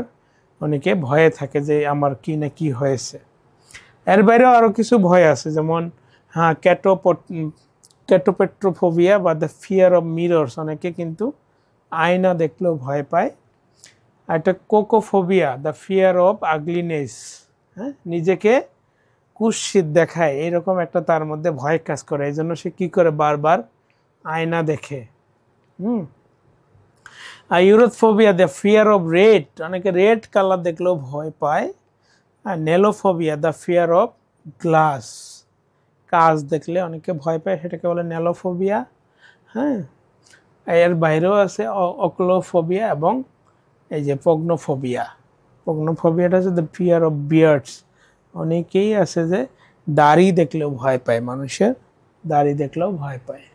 অনেকে ভয়ে থাকে যে আমার কি না কি হয়েছে। এর বাইরেও আরও কিছু ভয় আছে, যেমন ক্যাটোপেট্রোফোবিয়া বা দ্য ফিয়ার অফ মিরর্স, অনেকে কিন্তু আয়না দেখলেও ভয় পায়। আর একটা কোকোফোবিয়া, দ্য ফিয়ার অফ আগলিনেস, হ্যাঁ, নিজেকে কুৎসিত দেখায়, এরকম একটা তার মধ্যে ভয় কাজ করে, এই জন্য সে কি করে, বারবার আয়না দেখে। আর ইউরোফোবিয়া, দ্য ফিয়ার অফ রেড, অনেকে রেড কালার দেখলেও ভয় পায়। আর নেলোফোবিয়া, দ্য ফিয়ার অফ গ্লাস, কাঁচ দেখলে অনেকে ভয় পায়, সেটাকে বলে নেলোফোবিয়া। হ্যাঁ, এর বাইরেও আছে অক্লোফোবিয়া এবং এই যে পগ্নোফোবিয়াটা হচ্ছে দ্য ফিয়ার অফ বিয়ার্ডস, অনেকেই আছে যে দাড়ি দেখলেও ভয় পায়, মানুষের দাড়ি দেখলেও ভয় পায়।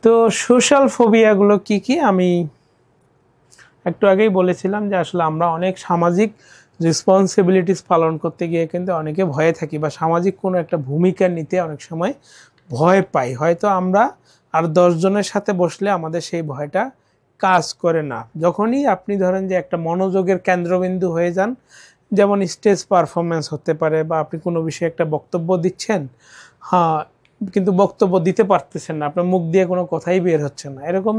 তো সোশ্যাল ফোবিয়াগুলো কি কি, আমি একটু আগেই বলেছিলাম যে আসলে আমরা অনেক সামাজিক রেসপন্সিবিলিটিস পালন করতে গিয়ে কিন্তু অনেকে ভয়ে থাকি, বা সামাজিক কোনো একটা ভূমিকা নিতে অনেক সময় ভয় পাই। হয়তো আমরা আর 10 জনের সাথে বসলে আমাদের সেই ভয়টা কাজ করে না। যখনই আপনি ধরেন যে একটা মনোযোগের কেন্দ্রবিন্দু হয়ে যান, যেমন স্টেজ পারফরমেন্স হতে পারে, বা আপনি কোনো বিষয়ে একটা বক্তব্য দিচ্ছেন, কিন্তু বক্তব্য দিতে পারতেছেন না, আপনার মুখ দিয়ে কোনো কথাই বের হচ্ছে না, এরকম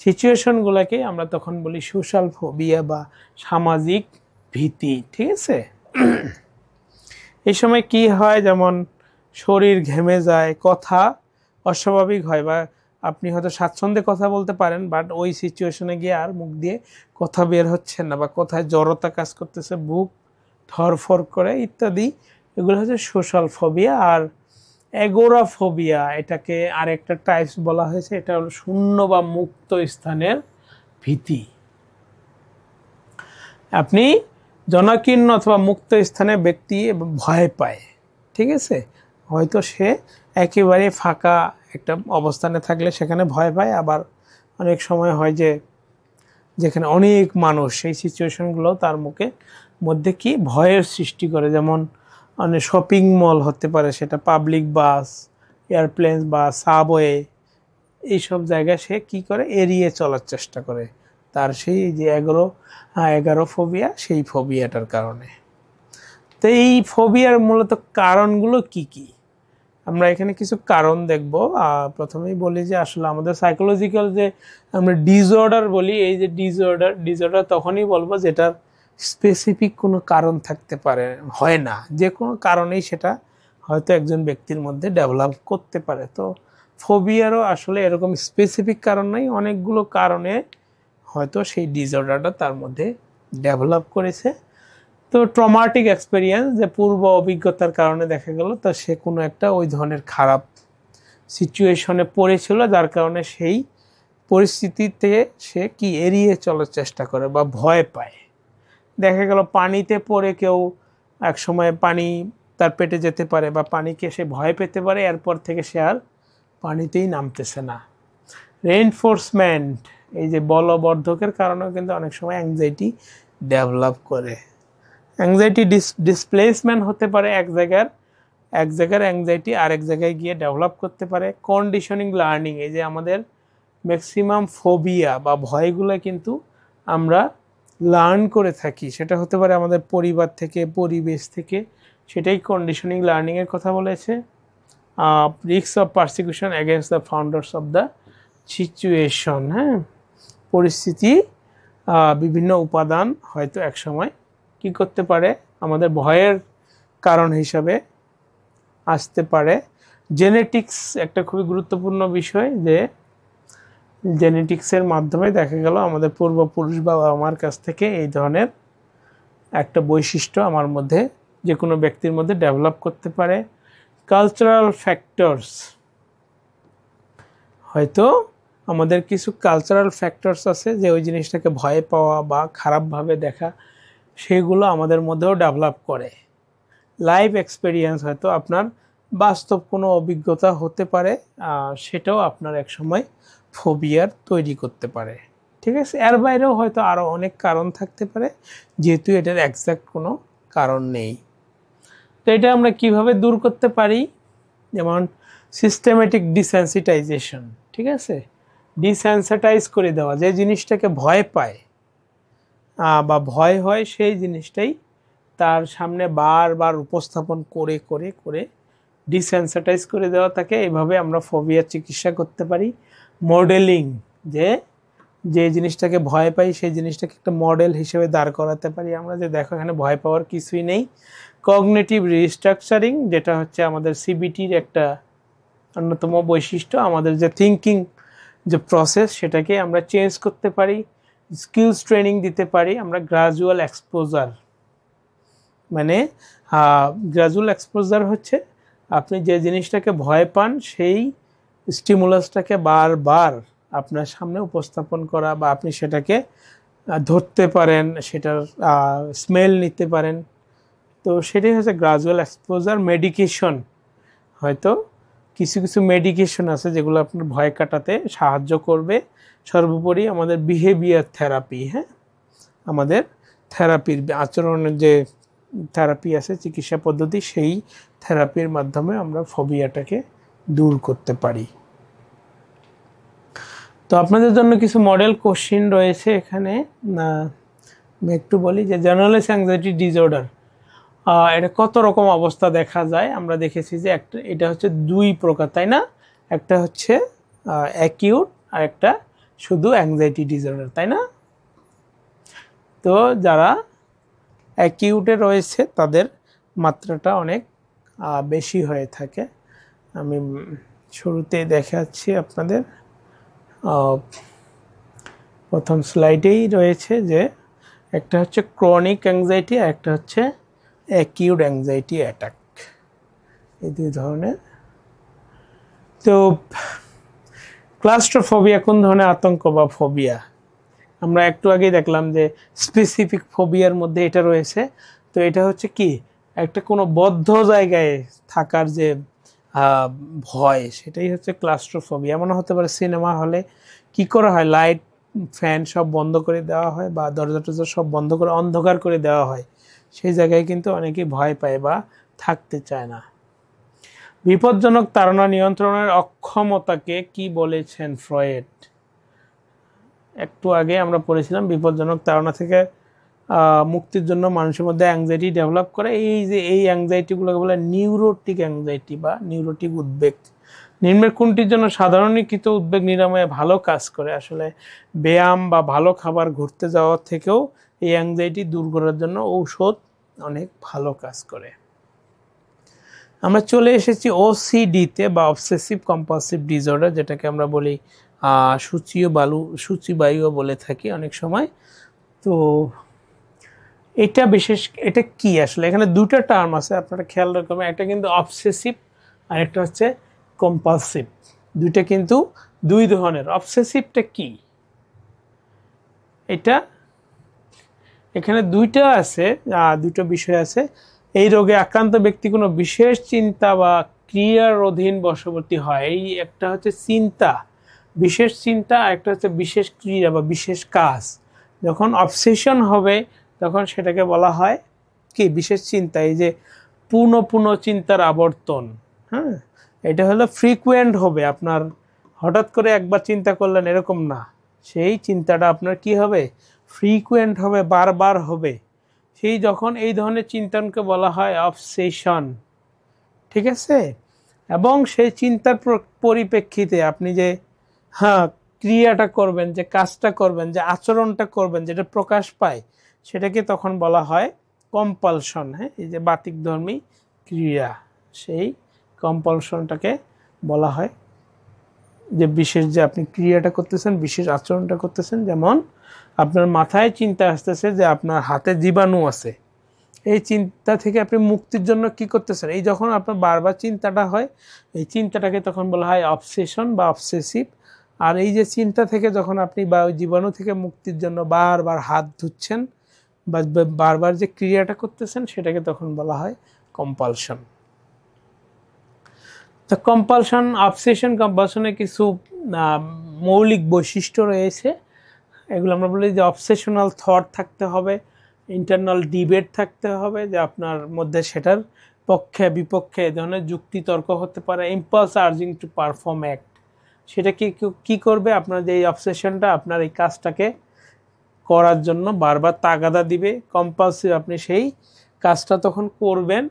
সিচুয়েশনগুলোকে আমরা তখন বলি সোশ্যাল ফোবিয়া বা সামাজিক ভীতি। ঠিক আছে, এই সময় কি হয়, যেমন শরীর ঘেমে যায়, কথা অস্বাভাবিক হয়, বা আপনি হয়তো স্বাচ্ছন্দ্যে কথা বলতে পারেন বাট ওই সিচুয়েশনে গিয়ে আর মুখ দিয়ে কথা বের হচ্ছে না, বা কথায় জড়তা কাজ করতেছে, বুক ধরফর করে ইত্যাদি, এগুলো হচ্ছে সোশ্যাল ফোবিয়া। আর অ্যাগোরাফোবিয়া, এটাকে আরেকটা টাইপস বলা হয়েছে, এটা হলো শূন্য বা মুক্ত স্থানের ভীতি। আপনি জনাকীর্ণ অথবা মুক্ত স্থানে ব্যক্তি ভয় পায়, ঠিক আছে, হয়তো সে একেবারে ফাঁকা একটা অবস্থানে থাকলে সেখানে ভয় পায়, আবার অনেক সময় হয় যে যেখানে অনেক মানুষ, সেই সিচুয়েশনগুলো তার মধ্যে কি ভয়ের সৃষ্টি করে, যেমন অনেক শপিং মল হতে পারে, সেটা পাবলিক বাস, এয়ারপ্লেন বা সাবওয়ে, এইসব জায়গায় সে কি করে, এড়িয়ে চলার চেষ্টা করে, তার সেই যে এগারোফোবিয়া, সেই ফোবিয়াটার কারণে। তো এই ফোবিয়ার মূলত কারণগুলো কি কি, আমরা এখানে কিছু কারণ দেখব। প্রথমেই বলি যে আসলে আমাদের সাইকোলজিক্যাল যে আমরা ডিসঅর্ডার বলি, এই যে ডিসঅর্ডার তখনই বলবো যেটার স্পেসিফিক কোনো কারণ থাকতে পারে, হয় না, যে কোনো কারণেই সেটা হয়তো একজন ব্যক্তির মধ্যে ডেভেলপ করতে পারে। তো ফোবিয়ারও আসলে এরকম স্পেসিফিক কারণ নাই, অনেকগুলো কারণে হয়তো সেই ডিসঅর্ডারটা তার মধ্যে ডেভেলপ করেছে। তো ট্রমাটিক এক্সপেরিয়েন্স, যে পূর্ব অভিজ্ঞতার কারণে দেখা গেল তো সে কোনো একটা ওই ধরনের খারাপ সিচুয়েশনে পড়েছিল, যার কারণে সেই পরিস্থিতিতে সে কি এড়িয়ে চলার চেষ্টা করে বা ভয় পায়। দেখা গেল পানিতে পড়ে কেউ এক সময় পানি তার পেটে যেতে পারে, বা পানিকে সে ভয় পেতে পারে, এরপর থেকে সে আর পানিতেই নামতেছে না। রেইনফোর্সমেন্ট, এই যে বলবর্ধকের কারণেও কিন্তু অনেক সময় অ্যাংজাইটি ডেভেলপ করে। অ্যাংজাইটি ডিসপ্লেসমেন্ট হতে পারে, এক জায়গার অ্যাংজাইটি আরেক জায়গায় গিয়ে ডেভেলপ করতে পারে। কন্ডিশনিং লার্নিং, এই যে আমাদের ম্যাক্সিমাম ফোবিয়া বা ভয়গুলো কিন্তু আমরা লার্ন করে থাকি, সেটা হতে পারে আমাদের পরিবার থেকে, পরিবেশ থেকে, সেটাই কন্ডিশনিং লার্নিংয়ের কথা বলেছে। Risk of persecution against the founders of the situation, হ্যাঁ, পরিস্থিতি, বিভিন্ন উপাদান হয়তো একসময় কি করতে পারে, আমাদের ভয়ের কারণ হিসাবে আসতে পারে। জেনেটিক্স একটা খুবই গুরুত্বপূর্ণ বিষয়, যে জেনেটিক্সের মাধ্যমে দেখা গেল আমাদের পূর্বপুরুষ বা আমার কাছ থেকে এই ধরনের একটা বৈশিষ্ট্য আমার মধ্যে, যে কোনো ব্যক্তির মধ্যে ডেভেলপ করতে পারে। কালচারাল ফ্যাক্টরস, হয়তো আমাদের কিছু কালচারাল ফ্যাক্টরস আছে যে ওই জিনিসটাকে ভয় পাওয়া বা খারাপভাবে দেখা, সেগুলো আমাদের মধ্যেও ডেভেলপ করে। লাইফ এক্সপেরিয়েন্স, হয়তো আপনার বাস্তব কোনো অভিজ্ঞতা হতে পারে, সেটাও আপনার এক সময় ফোবিয়ার তৈরি করতে পারে। ঠিক আছে, এর বাইরেও হয়তো আরও অনেক কারণ থাকতে পারে, যেহেতু এটার এক্সাক্ট কোনো কারণ নেই। তো এটা আমরা কিভাবে দূর করতে পারি, যেমন সিস্টেমেটিক ডিসেন্সিটাইজেশন, ঠিক আছে, ডিসেন্সিটাইজ করে দেওয়া, যে জিনিসটাকে ভয় পায় বা ভয় হয়, সেই জিনিসটাই তার সামনে বারবার উপস্থাপন করে করে করে ডিসেন্সিটাইজ করে দেওয়া থাকে। এইভাবে আমরা ফোবিয়ার চিকিৎসা করতে পারি। মডেলিং, যে জিনিসটাকে ভয় পাই সেই জিনিসটাকে একটা মডেল হিসেবে দাঁড় করাতে পারি আমরা, যে দেখো এখানে ভয় পাওয়ার কিছুই নেই। কগনিটিভ রিস্ট্রাকচারিং, যেটা হচ্ছে আমাদের সিবিটির একটা অন্যতম বৈশিষ্ট্য, আমাদের যে থিঙ্কিং যে প্রসেস, সেটাকে আমরা চেঞ্জ করতে পারি। স্কিলস ট্রেনিং দিতে পারি আমরা। গ্রাজুয়াল এক্সপোজার, মানে গ্রাজুয়াল এক্সপোজার হচ্ছে আপনি যে জিনিসটাকে ভয় পান সেই স্টিমুলাসটাকে বারবার আপনার সামনে উপস্থাপন করা, বা আপনি সেটাকে ধরতে পারেন, সেটার স্মেল নিতে পারেন। তো সেটাই হচ্ছে গ্রাজুয়াল এক্সপোজার। মেডিকেশন, হয়তো কিছু কিছু মেডিকেশন আছে যেগুলো আপনার ভয় কাটাতে সাহায্য করবে। সর্বোপরি আমাদের বিহেভিয়ার থেরাপি, হ্যাঁ, আমাদের থেরাপির আচরণের যে থেরাপি আছে, চিকিৎসা পদ্ধতি, সেই থেরাপির মাধ্যমে আমরা ফোবিয়াটাকে দূর করতে পারি। তো আপনাদের জন্য কিছু মডেল কোশ্চিন রয়েছে এখানে, আমি একটু বলি যে জেনারেলাইজড অ্যাংজাইটি ডিসঅর্ডার, এটা কত রকম অবস্থা দেখা যায় আমরা দেখেছি যে একটা এটা হচ্ছে দুই প্রকার, তাই না? একটা হচ্ছে অ্যাকিউট আর একটা শুধু অ্যাংজাইটি ডিসঅর্ডার, তাই না? তো যারা অ্যাকিউটে রয়েছে তাদের মাত্রাটা অনেক বেশি হয়ে থাকে। আমি শুরুতেই দেখাচ্ছি আপনাদের, প্রথম স্লাইডেই রয়েছে যে একটা হচ্ছে ক্রনিক অ্যাংজাইটি আর একটা হচ্ছে অ্যাকিউট অ্যাংজাইটি অ্যাটাক, এই দুই ধরনের। তো ক্লাস্ট্রোফোবিয়া কোন ধরনের আতঙ্ক বা ফোবিয়া? আমরা একটু আগেই দেখলাম যে স্পেসিফিক ফোবিয়ার মধ্যে এটা রয়েছে। তো এটা হচ্ছে কি, একটা কোনো বদ্ধ জায়গায় থাকার যে ভয়, সেটাই হচ্ছে ক্লাস্ট্রোফোবিয়া। এমন হতে পারে সিনেমা হলে কি করা হয়, লাইট ফ্যান সব বন্ধ করে দেওয়া হয় বা দরজা টরজা সব বন্ধ করে অন্ধকার করে দেওয়া হয়, সেই জায়গায় কিন্তু অনেকেই ভয় পায় বা থাকতে চায় না। বিপজ্জনক তাড়না নিয়ন্ত্রণের অক্ষমতাকে কি বলেছেন ফ্রয়েড? একটু আগে আমরা পড়েছিলাম বিপজ্জনক তাড়না থেকে মুক্তির জন্য মানুষের মধ্যে অ্যাংজাইটি ডেভেলপ করে। এই অ্যাংজাইটিগুলোকে বলে নিউরোটিক অ্যাংজাইটি বা নিউরোটিক উদ্বেগ। নিম্নের কোনটির জন্য সাধারণীকৃত উদ্বেগ নিরাময়ে ভালো কাজ করে? আসলে ব্যায়াম বা ভালো খাবার, ঘুরতে যাওয়ার থেকেও এই অ্যাংজাইটি দূর করার জন্য ঔষধ অনেক ভালো কাজ করে। আমরা চলে এসেছি ওসিডিতে বা অবসেসিভ কম্পালসিভ ডিসঅর্ডার, যেটাকে আমরা বলি সূচিবায়ুও বলে থাকি অনেক সময়। তো এটা কি আসলে? এখানে দুটো টার্ম আছে, আপনারা খেয়াল রাখবেন। একটা কিন্তু অবসেসিভ আর একটা হচ্ছে কম্পালসিভ, দুইটা কিন্তু দুই ধরনের। অবসেসিভটা কি? এটা এখানে দুইটা আছে, দুটো বিষয় আছে। এই রোগে আক্রান্ত ব্যক্তি কোনো বিশেষ চিন্তা বা ক্রিয়ার অধীন বশবর্তী হয়। এই একটা হচ্ছে চিন্তা, বিশেষ চিন্তা, আর একটা হচ্ছে বিশেষ ক্রিয়া বা বিশেষ কাজ। যখন অবসেশন হবে তখন সেটাকে বলা হয় কি, বিশেষ চিন্তা। এই যে পুনঃ চিন্তার আবর্তন, হ্যাঁ, এটা হলো ফ্রিকুয়েন্ট হবে। আপনার হঠাৎ করে একবার চিন্তা করলেন এরকম না, সেই চিন্তাটা আপনার কি হবে, ফ্রিকুয়েন্ট হবে, বারবার হবে। সেই যখন এই ধরনের চিন্তনকে বলা হয় অবসেশন, ঠিক আছে? এবং সেই চিন্তার পরিপ্রেক্ষিতে আপনি যে ক্রিয়াটা করবেন, যে কাজটা করবেন, যে আচরণটা করবেন, যেটা প্রকাশ পায়, সেটাকে তখন বলা হয় কম্পালশন। হ্যাঁ, এই যে বাতিকধর্মী ক্রিয়া, সেই কম্পালশনটাকে বলা হয় যে বিশেষ, যে আপনি ক্রিয়াটা করতেছেন, বিশেষ আচরণটা করতেছেন। যেমন আপনার মাথায় চিন্তা আসতেছে যে আপনার হাতে জীবাণু আছে, এই চিন্তা থেকে আপনি মুক্তির জন্য কি করতেছেন, এই যখন আপনার বারবার চিন্তাটা হয়, এই চিন্তাটাকে তখন বলা হয় অবসেশন বা অবসেসিভ। আর এই যে চিন্তা থেকে যখন আপনি বা ওই জীবাণু থেকে মুক্তির জন্য বারবার হাত ধুচ্ছেন বা বারবার যে ক্রিয়াটা করতেছেন, সেটাকে তখন বলা হয় কম্পালশন। তো কম্পালশন, অবসেশন, কম্পালশনের কিছু মৌলিক বৈশিষ্ট্য রয়েছে। এগুলো আমরা বলি যে অবসেশনাল থট থাকতে হবে, ইন্টারনাল ডিবেট থাকতে হবে, যে আপনার মধ্যে সেটার পক্ষে বিপক্ষে এ ধরনের যুক্তি তর্ক হতে পারে। Impulse urging to perform act, সেটা কি করবে, আপনার যে এই অবসেশনটা আপনার এই কাজটাকে করার জন্য বারবার তাগাদা দিবে। কম্পালসিভ, আপনি সেই কাজটা তখন করবেন।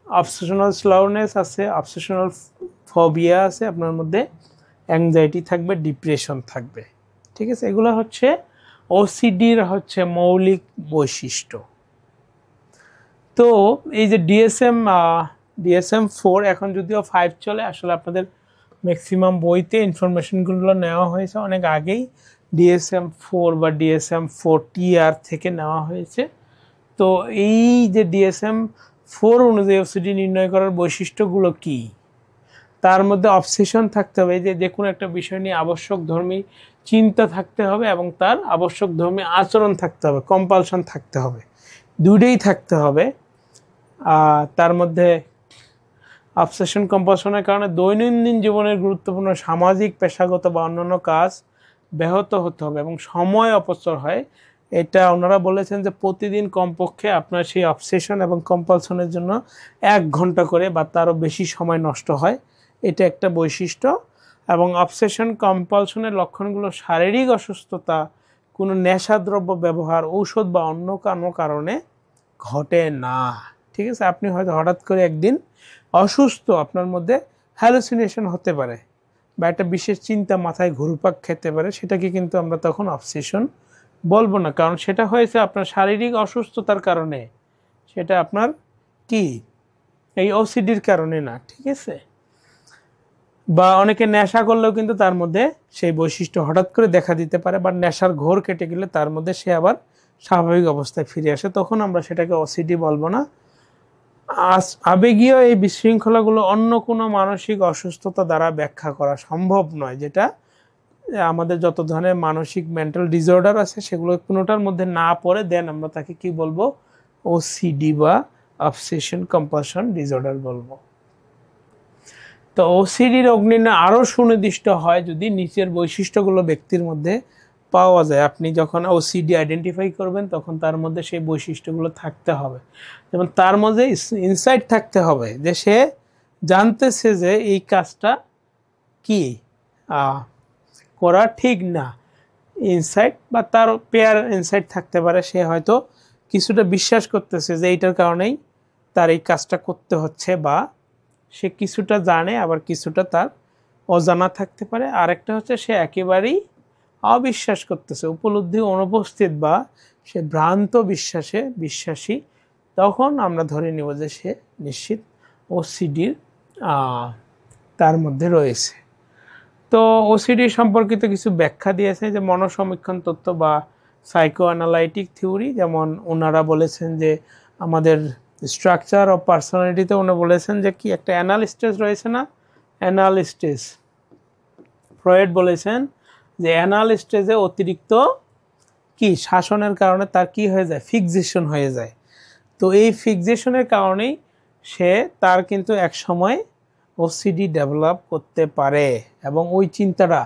অবসেশনাল স্লোনেস আছে, অবসেশনাল ফোবিয়া আছে, আপনার মধ্যে অ্যাংজাইটি থাকবে, ডিপ্রেশন থাকবে, ঠিক আছে? এগুলো হচ্ছে ওসিডির হচ্ছে মৌলিক বৈশিষ্ট্য। তো এই যে DSM-4, এখন যদিও 5 চলে, আসলে আপনাদের ম্যাক্সিমাম বইতে ইনফরমেশনগুলো নেওয়া হয়েছে অনেক আগেই। DSM-4 বা DSM-4TR থেকে নেওয়া হয়েছে। তো এই যে DSM-4 অনুযায়ী ওসিডি নির্ণয় করার বৈশিষ্ট্যগুলো কি? তার মধ্যে অবসেশন থাকতে হবে, যে কোনো একটা বিষয় নিয়ে আবশ্যক ধর্মী চিন্তা থাকতে হবে এবং তার আবশ্যক ধর্মী আচরণ থাকতে হবে, কম্পালশন থাকতে হবে, দুইটাই থাকতে হবে। তার মধ্যে অবসেশন কম্পালশনের কারণে দৈনন্দিন জীবনের গুরুত্বপূর্ণ সামাজিক, পেশাগত বা অন্যান্য কাজ ব্যাহত হতে হবে এবং সময় অপচয় হয়। এটা ওনারা বলেছেন যে প্রতিদিন কমপক্ষে আপনার সেই অবসেশন এবং কম্পালশনের জন্য 1 ঘন্টা করে বা তারও বেশি সময় নষ্ট হয়, এটা একটা বৈশিষ্ট্য। এবং অবসেশন কম্পালশনের লক্ষণগুলো শারীরিক অসুস্থতা, কোনো নেশাদ্রব্য ব্যবহার, ঔষধ বা অন্য কোনো কারণে ঘটে না। ঠিক আছে, আপনি হয়তো হঠাৎ করে একদিন অসুস্থ, আপনার মধ্যে হ্যালুসিনেশন হতে পারে বা একটা বিশেষ চিন্তা মাথায় ঘুরপাক খেতে পারে, সেটাকে কিন্তু আমরা তখন অবসেশন বলবো না, কারণ সেটা হয়েছে আপনার শারীরিক অসুস্থতার কারণে, সেটা আপনার কি এই ওসিডির কারণে না। ঠিক আছে, বা অনেকে নেশা করলেও কিন্তু তার মধ্যে সেই বৈশিষ্ট্য হঠাৎ করে দেখা দিতে পারে, বা নেশার ঘোর কেটে গেলে তার মধ্যে সে আবার স্বাভাবিক অবস্থায় ফিরে আসে, তখন আমরা সেটাকে ওসিডি বলবো না। আবেগীয় এই বিশৃঙ্খলাগুলো অন্য কোনো মানসিক অসুস্থতা দ্বারা ব্যাখ্যা করা সম্ভব নয়, যেটা আমাদের যত ধরনের মানসিক মেন্টাল ডিসঅর্ডার আছে সেগুলো কোনোটার মধ্যে না পড়ে, দেন আমরা তাকে কি বলবো, ওসিডি বা অবসেশন কম্পালশন ডিসঅর্ডার বলবো। তো ওসিডি রোগ নির্ণয় আরও সুনির্দিষ্ট হয় যদি নিচের বৈশিষ্ট্যগুলো ব্যক্তির মধ্যে পাওয়া যায়। আপনি যখন ওসিডি আইডেন্টিফাই করবেন তখন তার মধ্যে সেই বৈশিষ্ট্যগুলো থাকতে হবে, যেমন তার মধ্যে ইনসাইট থাকতে হবে যে সে জানতেছে যে এই কাজটা কি করা ঠিক না, ইনসাইট, বা তার পেয়ার ইনসাইট থাকতে পারে, সে হয়তো কিছুটা বিশ্বাস করতেছে যে এইটার কারণেই তার এই কাজটা করতে হচ্ছে, বা সে কিছুটা জানে আবার কিছুটা তার অজানা থাকতে পারে। আরেকটা হচ্ছে সে একেবারেই অবিশ্বাস করতেছে, উপলব্ধি অনুপস্থিত, বা সে ভ্রান্ত বিশ্বাসে বিশ্বাসী, তখন আমরা ধরে নিব যে সে নিশ্চিত ওসিডির তার মধ্যে রয়েছে। তো ওসিডি সম্পর্কিত কিছু ব্যাখ্যা দিয়েছে, যে মনোসমীক্ষণ তত্ত্ব বা সাইকো অ্যানালাইটিক থিওরি, যেমন ওনারা বলেছেন যে আমাদের স্ট্রাকচার অফ পার্সোনালিটিতে ওনারা বলেছেন যে কি একটা অ্যানাল স্টেজ রয়েছে না, অ্যানাল স্টেজ, ফ্রয়েড বলেছেন যে অ্যানাল স্টেজে অতিরিক্ত কি শাসনের কারণে তার কি হয়ে যায়, ফিক্সেশন হয়ে যায়। তো এই ফিক্সেশনের কারণেই সে তার কিন্তু এক সময় ওসিডি ডেভেলপ করতে পারে, এবং ওই চিন্তাটা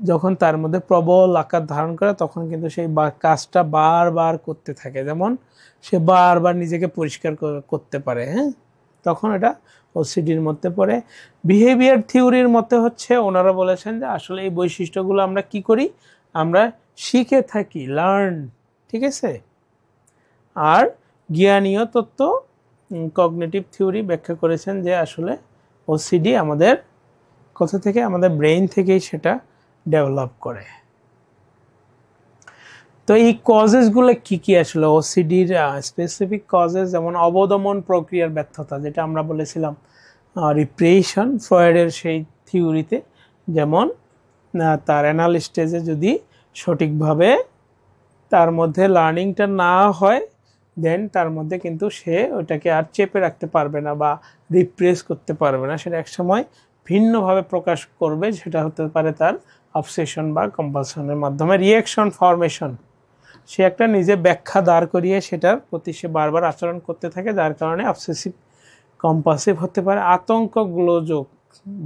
যখন তার মধ্যে প্রবল আকার ধারণ করে তখন কিন্তু সেই কাজটা বারবার করতে থাকে, যেমন সে বারবার নিজেকে পরিষ্কার করতে পারে, হ্যাঁ, তখন এটা ওসিডির মধ্যে পড়ে। বিহেভিয়ার থিওরির মতে হচ্ছে ওনারা বলেছেন যে আসলে এই বৈশিষ্ট্যগুলো আমরা কি করি, আমরা শিখে থাকি, লার্ন, ঠিক আছে। আর জ্ঞানীয় তত্ত্ব কগনিটিভ থিওরি ব্যাখ্যা করেছেন যে আসলে ওসিডি আমাদের কোথা থেকে, আমাদের ব্রেইন থেকেই সেটা ডেভেলপ করে। তো এই কজেসগুলো কি কি আসলে ওসিডির স্পেসিফিক কজেস, যেমন অবদমন প্রক্রিয়ার ব্যর্থতা, যেটা আমরা বলেছিলাম রিপ্রেশন, ফ্রয়েডের সেই থিওরিতে, যেমন তার অ্যানাল স্টেজে যদি সঠিকভাবে তার মধ্যে লার্নিংটা না হয়, দেন তার মধ্যে কিন্তু সে ওটাকে আর চেপে রাখতে পারবে না বা রিপ্রেস করতে পারবে না, সেটা একসময় ভিন্নভাবে প্রকাশ করবে, সেটা হতে পারে তার অবসেশন বা কম্পালশনের মাধ্যমে। রিঅ্যাকশন ফরমেশন, সে একটা নিজে ব্যাখ্যা দাঁড় করিয়ে সেটার প্রতি সে বারবার আচরণ করতে থাকে, যার কারণে অবসেসিভ কম্পালসিভ হতে পারে। আতঙ্ক গোলযোগ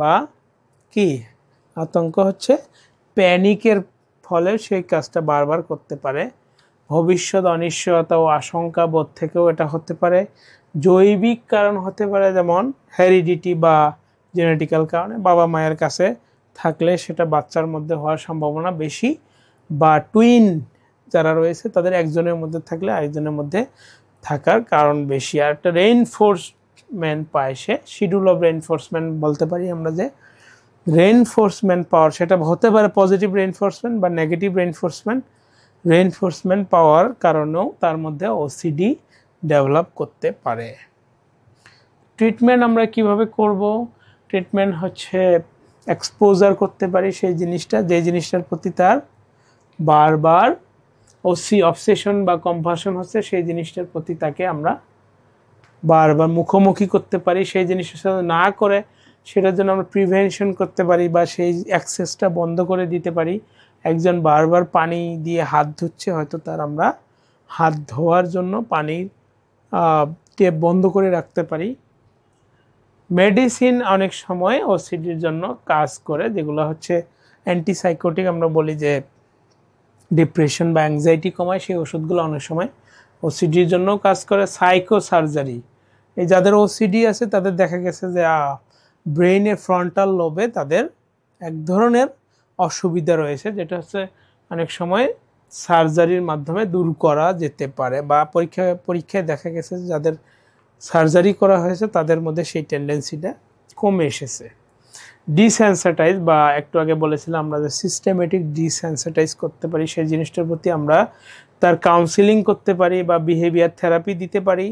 বা কি, আতঙ্ক হচ্ছে প্যানিকের ফলে সেই কাজটা বারবার করতে পারে। ভবিষ্যৎ অনিশ্চয়তা ও আশঙ্কা বোধ থেকেও এটা হতে পারে। জৈবিক কারণ হতে পারে, যেমন হেরিডিটি বা জেনেটিক্যাল কারণে, বাবা মায়ের কাছে থাকলে সেটা বাচ্চার মধ্যে হওয়ার সম্ভাবনা বেশি, বা টুইন যারা রয়েছে তাদের একজনের মধ্যে থাকলে আরেকজনের মধ্যে থাকার কারণ বেশি। আর একটা রেইনফোর্সমেন্ট পায় সে, শিডিউল অফ রেইনফোর্সমেন্ট বলতে পারি আমরা, যে রেইনফোর্সমেন্ট পাওয়ার, সেটা হতে পারে পজিটিভ রেইনফোর্সমেন্ট বা নেগেটিভ রেইনফোর্সমেন্ট পাওয়ার কারণেও তার মধ্যে ওসিডি ডেভেলপ করতে পারে। ট্রিটমেন্ট আমরা কিভাবে করব, ট্রিটমেন্ট হচ্ছে এক্সপোজার করতে পারি সেই জিনিসটা, যে জিনিসটার প্রতি তার বারবার অবসেশন বা কম্পালশন হচ্ছে, সেই জিনিসটার প্রতি তাকে আমরা বারবার মুখোমুখি করতে পারি, সেই জিনিসটার সাথে না করে সেটার জন্য আমরা প্রিভেনশন করতে পারি বা সেই অ্যাক্সেসটা বন্ধ করে দিতে পারি। একজন বারবার পানি দিয়ে হাত ধুচ্ছে, হয়তো তার আমরা হাত ধোয়ার জন্য পানির টেপ বন্ধ করে রাখতে পারি। মেডিসিন অনেক সময় ওসিডির জন্য কাজ করে, যেগুলো হচ্ছে অ্যান্টিসাইকোটিক, আমরা বলি যে ডিপ্রেশন বা অ্যাংজাইটি কমায়, সেই ওষুধগুলো অনেক সময় ওসিডির জন্য কাজ করে। সাইকো সার্জারি, এই যাদের ওসিডি আছে তাদের দেখা গেছে যে ব্রেইনের ফ্রন্টাল লোবে তাদের এক ধরনের অসুবিধা রয়েছে, যেটা হচ্ছে অনেক সময় সার্জারির মাধ্যমে দূর করা যেতে পারে, বা পরীক্ষায় দেখা গেছে যাদের সার্জারি করা হয়েছে তাদের মধ্যে সেই টেন্ডেন্সিটা কমে এসেছে। ডিসেন্সিটাইজ বা একটু আগে বলেছিলাম আমরা যে সিস্টেমেটিক ডিসেন্সিটাইজ করতে পারি, সেই জিনিসটার প্রতি আমরা তার কাউন্সিলিং করতে পারি বা বিহেভিয়ার থেরাপি দিতে পারি,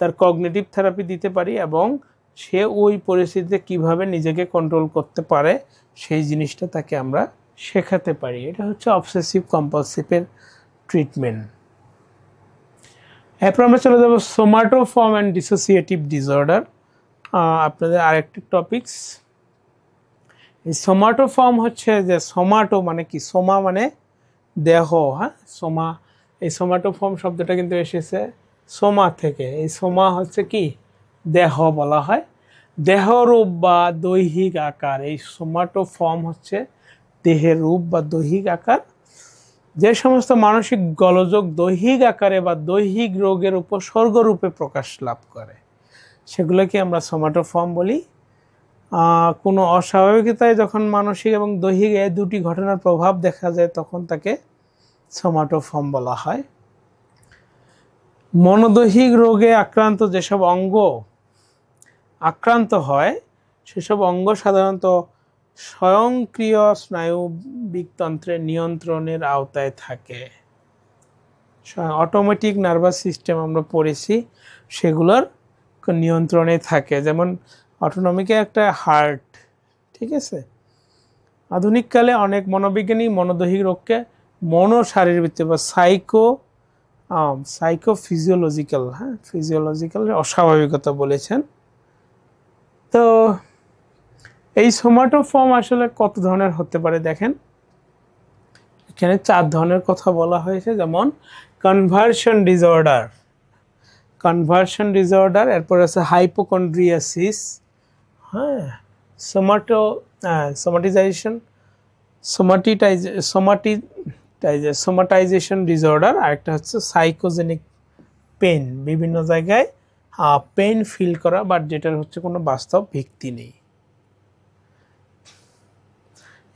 তার কগনিটিভ থেরাপি দিতে পারি, এবং সে ওই পরিস্থিতিতে কিভাবে নিজেকে কন্ট্রোল করতে পারে সেই জিনিসটা তাকে আমরা শেখাতে পারি। এটা হচ্ছে অবসেসিভ কম্পালসিভের ট্রিটমেন্ট। এরপর আমরা চলে যাব সোমাটোফর্ম অ্যান্ড ডিসোসিয়েটিভ ডিসঅর্ডার, আপনাদের আরেকটি টপিকস। এই সোমাটোফর্ম হচ্ছে যে সোমাটো মানে কি, সোমা মানে দেহ, হ্যাঁ সোমা, এই সোমাটোফর্ম শব্দটা কিন্তু এসেছে সোমা থেকে। এই সোমা হচ্ছে কি দেহ বলা হয়, দেহরূপ বা দৈহিক আকার। এই সোমাটোফর্ম হচ্ছে দেহের রূপ বা দৈহিক আকার। যে সমস্ত মানসিক গোলযোগ দৈহিক আকারে বা দৈহিক রোগের উপসর্গ রূপে প্রকাশ লাভ করে সেগুলোকে আমরা সোমাটোফর্ম বলি। কোনো অস্বাভাবিকতায় যখন মানসিক এবং দৈহিক এই দুটি ঘটনার প্রভাব দেখা যায় তখন তাকে সোমাটোফর্ম বলা হয়। মনোদৈহিক রোগে আক্রান্ত যেসব অঙ্গ আক্রান্ত হয় সেসব অঙ্গ সাধারণত স্বয়ংক্রিয় স্নায়ুবিকতন্ত্রের নিয়ন্ত্রণের আওতায় থাকে। অটোমেটিক নার্ভাস সিস্টেম আমরা পড়েছি, সেগুলোর নিয়ন্ত্রণে থাকে। যেমন অটোনমিকে একটা হার্ট, ঠিক আছে। আধুনিককালে অনেক মনোবিজ্ঞানী মনোদৈহিক রোগকে মনোশারীরবৃত্তীয় বা সাইকোফিজিওলজিক্যাল, হ্যাঁ ফিজিওলজিক্যাল অস্বাভাবিকতা বলেছেন। তো এই সোমাটোফর্ম আসলে কত ধরনের হতে পারে দেখেন, এখানে 4 ধরনের কথা বলা হয়েছে। যেমন কনভার্সন ডিসঅর্ডার, এরপর আছে হাইপোকন্ড্রিয়াসিস, হ্যাঁ সোমাটাইজেশন ডিসঅর্ডার, আরেকটা হচ্ছে সাইকোজেনিক পেন, বিভিন্ন জায়গায় পেন ফিল করা বাট যেটার হচ্ছে কোনো বাস্তব ভিত্তি নেই।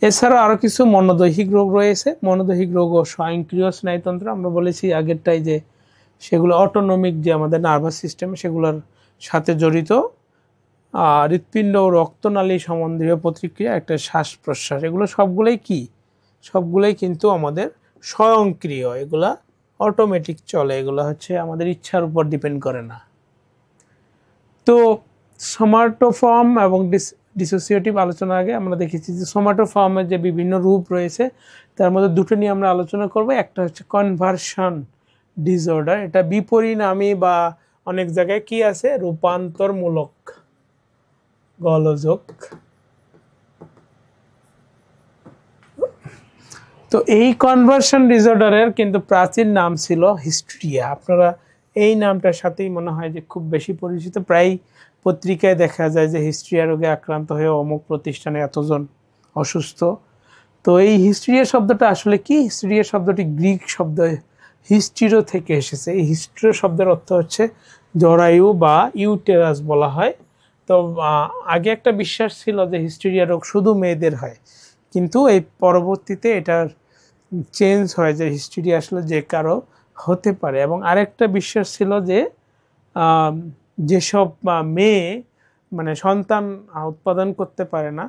এছাড়া আরও কিছু মনোদৈহিক রোগ রয়েছে। মনোদৈহিক রোগ ও স্বয়ংক্রিয় স্নায়ুতন্ত্র, আমরা বলেছি আগেরটাই যে সেগুলো অটোনমিক যে আমাদের নার্ভাস সিস্টেম সেগুলোর সাথে জড়িত। হৃৎপিণ্ড ও রক্তনালী সম্বন্ধীয় প্রতিক্রিয়া, একটা শ্বাস প্রশ্বাস, এগুলো সবগুলোই কিন্তু আমাদের স্বয়ংক্রিয়, এগুলা অটোমেটিক চলে, এগুলো হচ্ছে আমাদের ইচ্ছার উপর ডিপেন্ড করে না। তো সোমাটোফর্ম এবং ডিসোসিয়েটিভ আলোচনার আগে আমরা দেখেছি যে সোমাটোফর্মের যে বিভিন্ন রূপ রয়েছে তার মধ্যে দুটো নিয়ে আমরা আলোচনা করব। একটা হচ্ছে কনভার্সন ডিসঅর্ডার, এটা বিপরিণামী বা অনেক জায়গায় কি আছে রূপান্তরমূলক গোলযোগ। তো এই কনভার্সন ডিসঅর্ডারের কিন্তু প্রাচীন নাম ছিল হিস্ট্রিয়া। আপনারা এই নামটার সাথেই মনে হয় যে খুব বেশি পরিচিত, প্রায় পত্রিকায় দেখা যায় যে হিস্ট্রিয়া রোগে আক্রান্ত হয়ে অমুক প্রতিষ্ঠানে এতজন অসুস্থ। তো এই হিস্ট্রিয়া শব্দটা আসলে কি, হিস্ট্রিয়া শব্দটি গ্রিক শব্দ হিস্টিরো থেকে এসেছে। এই হিস্টিরো শব্দের অর্থ হচ্ছে জরায়ু বা ইউটেরাস বলা হয়। তো আগে একটা বিশ্বাস ছিল যে হিস্টেরিয়া রোগ শুধু মেয়েদের হয়, কিন্তু এই পরবর্তীতে এটার চেঞ্জ হয় যে হিস্টেরিয়া আসলে যে কারো হতে পারে। এবং আরেকটা বিশ্বাস ছিল যে যেসব মেয়ে মানে সন্তান উৎপাদন করতে পারে না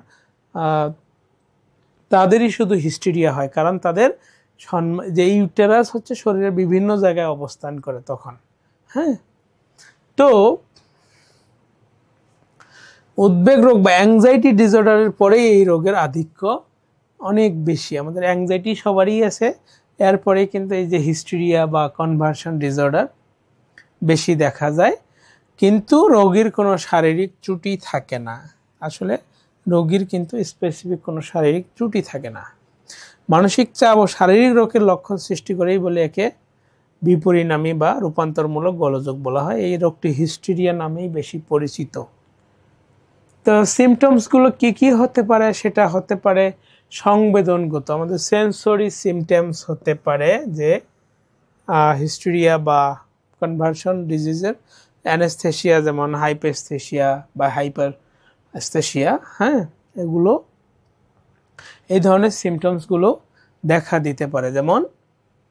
তাদেরই শুধু হিস্টেরিয়া হয়, কারণ তাদের যে ইউটেরাস হচ্ছে শরীরের বিভিন্ন জায়গায় অবস্থান করে তখন। হ্যাঁ, তো উদ্বেগ রোগ বা অ্যাংজাইটি ডিসঅর্ডারের পরেই এই রোগের আধিক্য অনেক বেশি। আমাদের অ্যাংজাইটি সবারই আছে, এরপরে কিন্তু এই যে হিস্টেরিয়া বা কনভার্সন ডিসঅর্ডার বেশি দেখা যায়। কিন্তু রোগীর কোনো শারীরিক ত্রুটি থাকে না, আসলে রোগীর কিন্তু স্পেসিফিক কোনো শারীরিক ত্রুটি থাকে না। মানসিক চাপ ও শারীরিক রোগের লক্ষণ সৃষ্টি করেই বলে একে বিপরিণামী বা রূপান্তরমূলক গোলযোগ বলা হয়। এই রোগটি হিস্টেরিয়া নামেই বেশি পরিচিত। তো সিমটমসগুলো কি হতে পারে, সেটা হতে পারে সংবেদনগত, আমাদের সেন্সরি সিমটমস হতে পারে যে হিস্টেরিয়া বা কনভার্সন ডিজিজের অ্যানেস্থেশিয়া, যেমন হাইপেস্থেশিয়া বা হাইপার অ্যাস্থেশিয়া, হ্যাঁ এগুলো এই ধরনের সিমটমসগুলো দেখা দিতে পারে। যেমন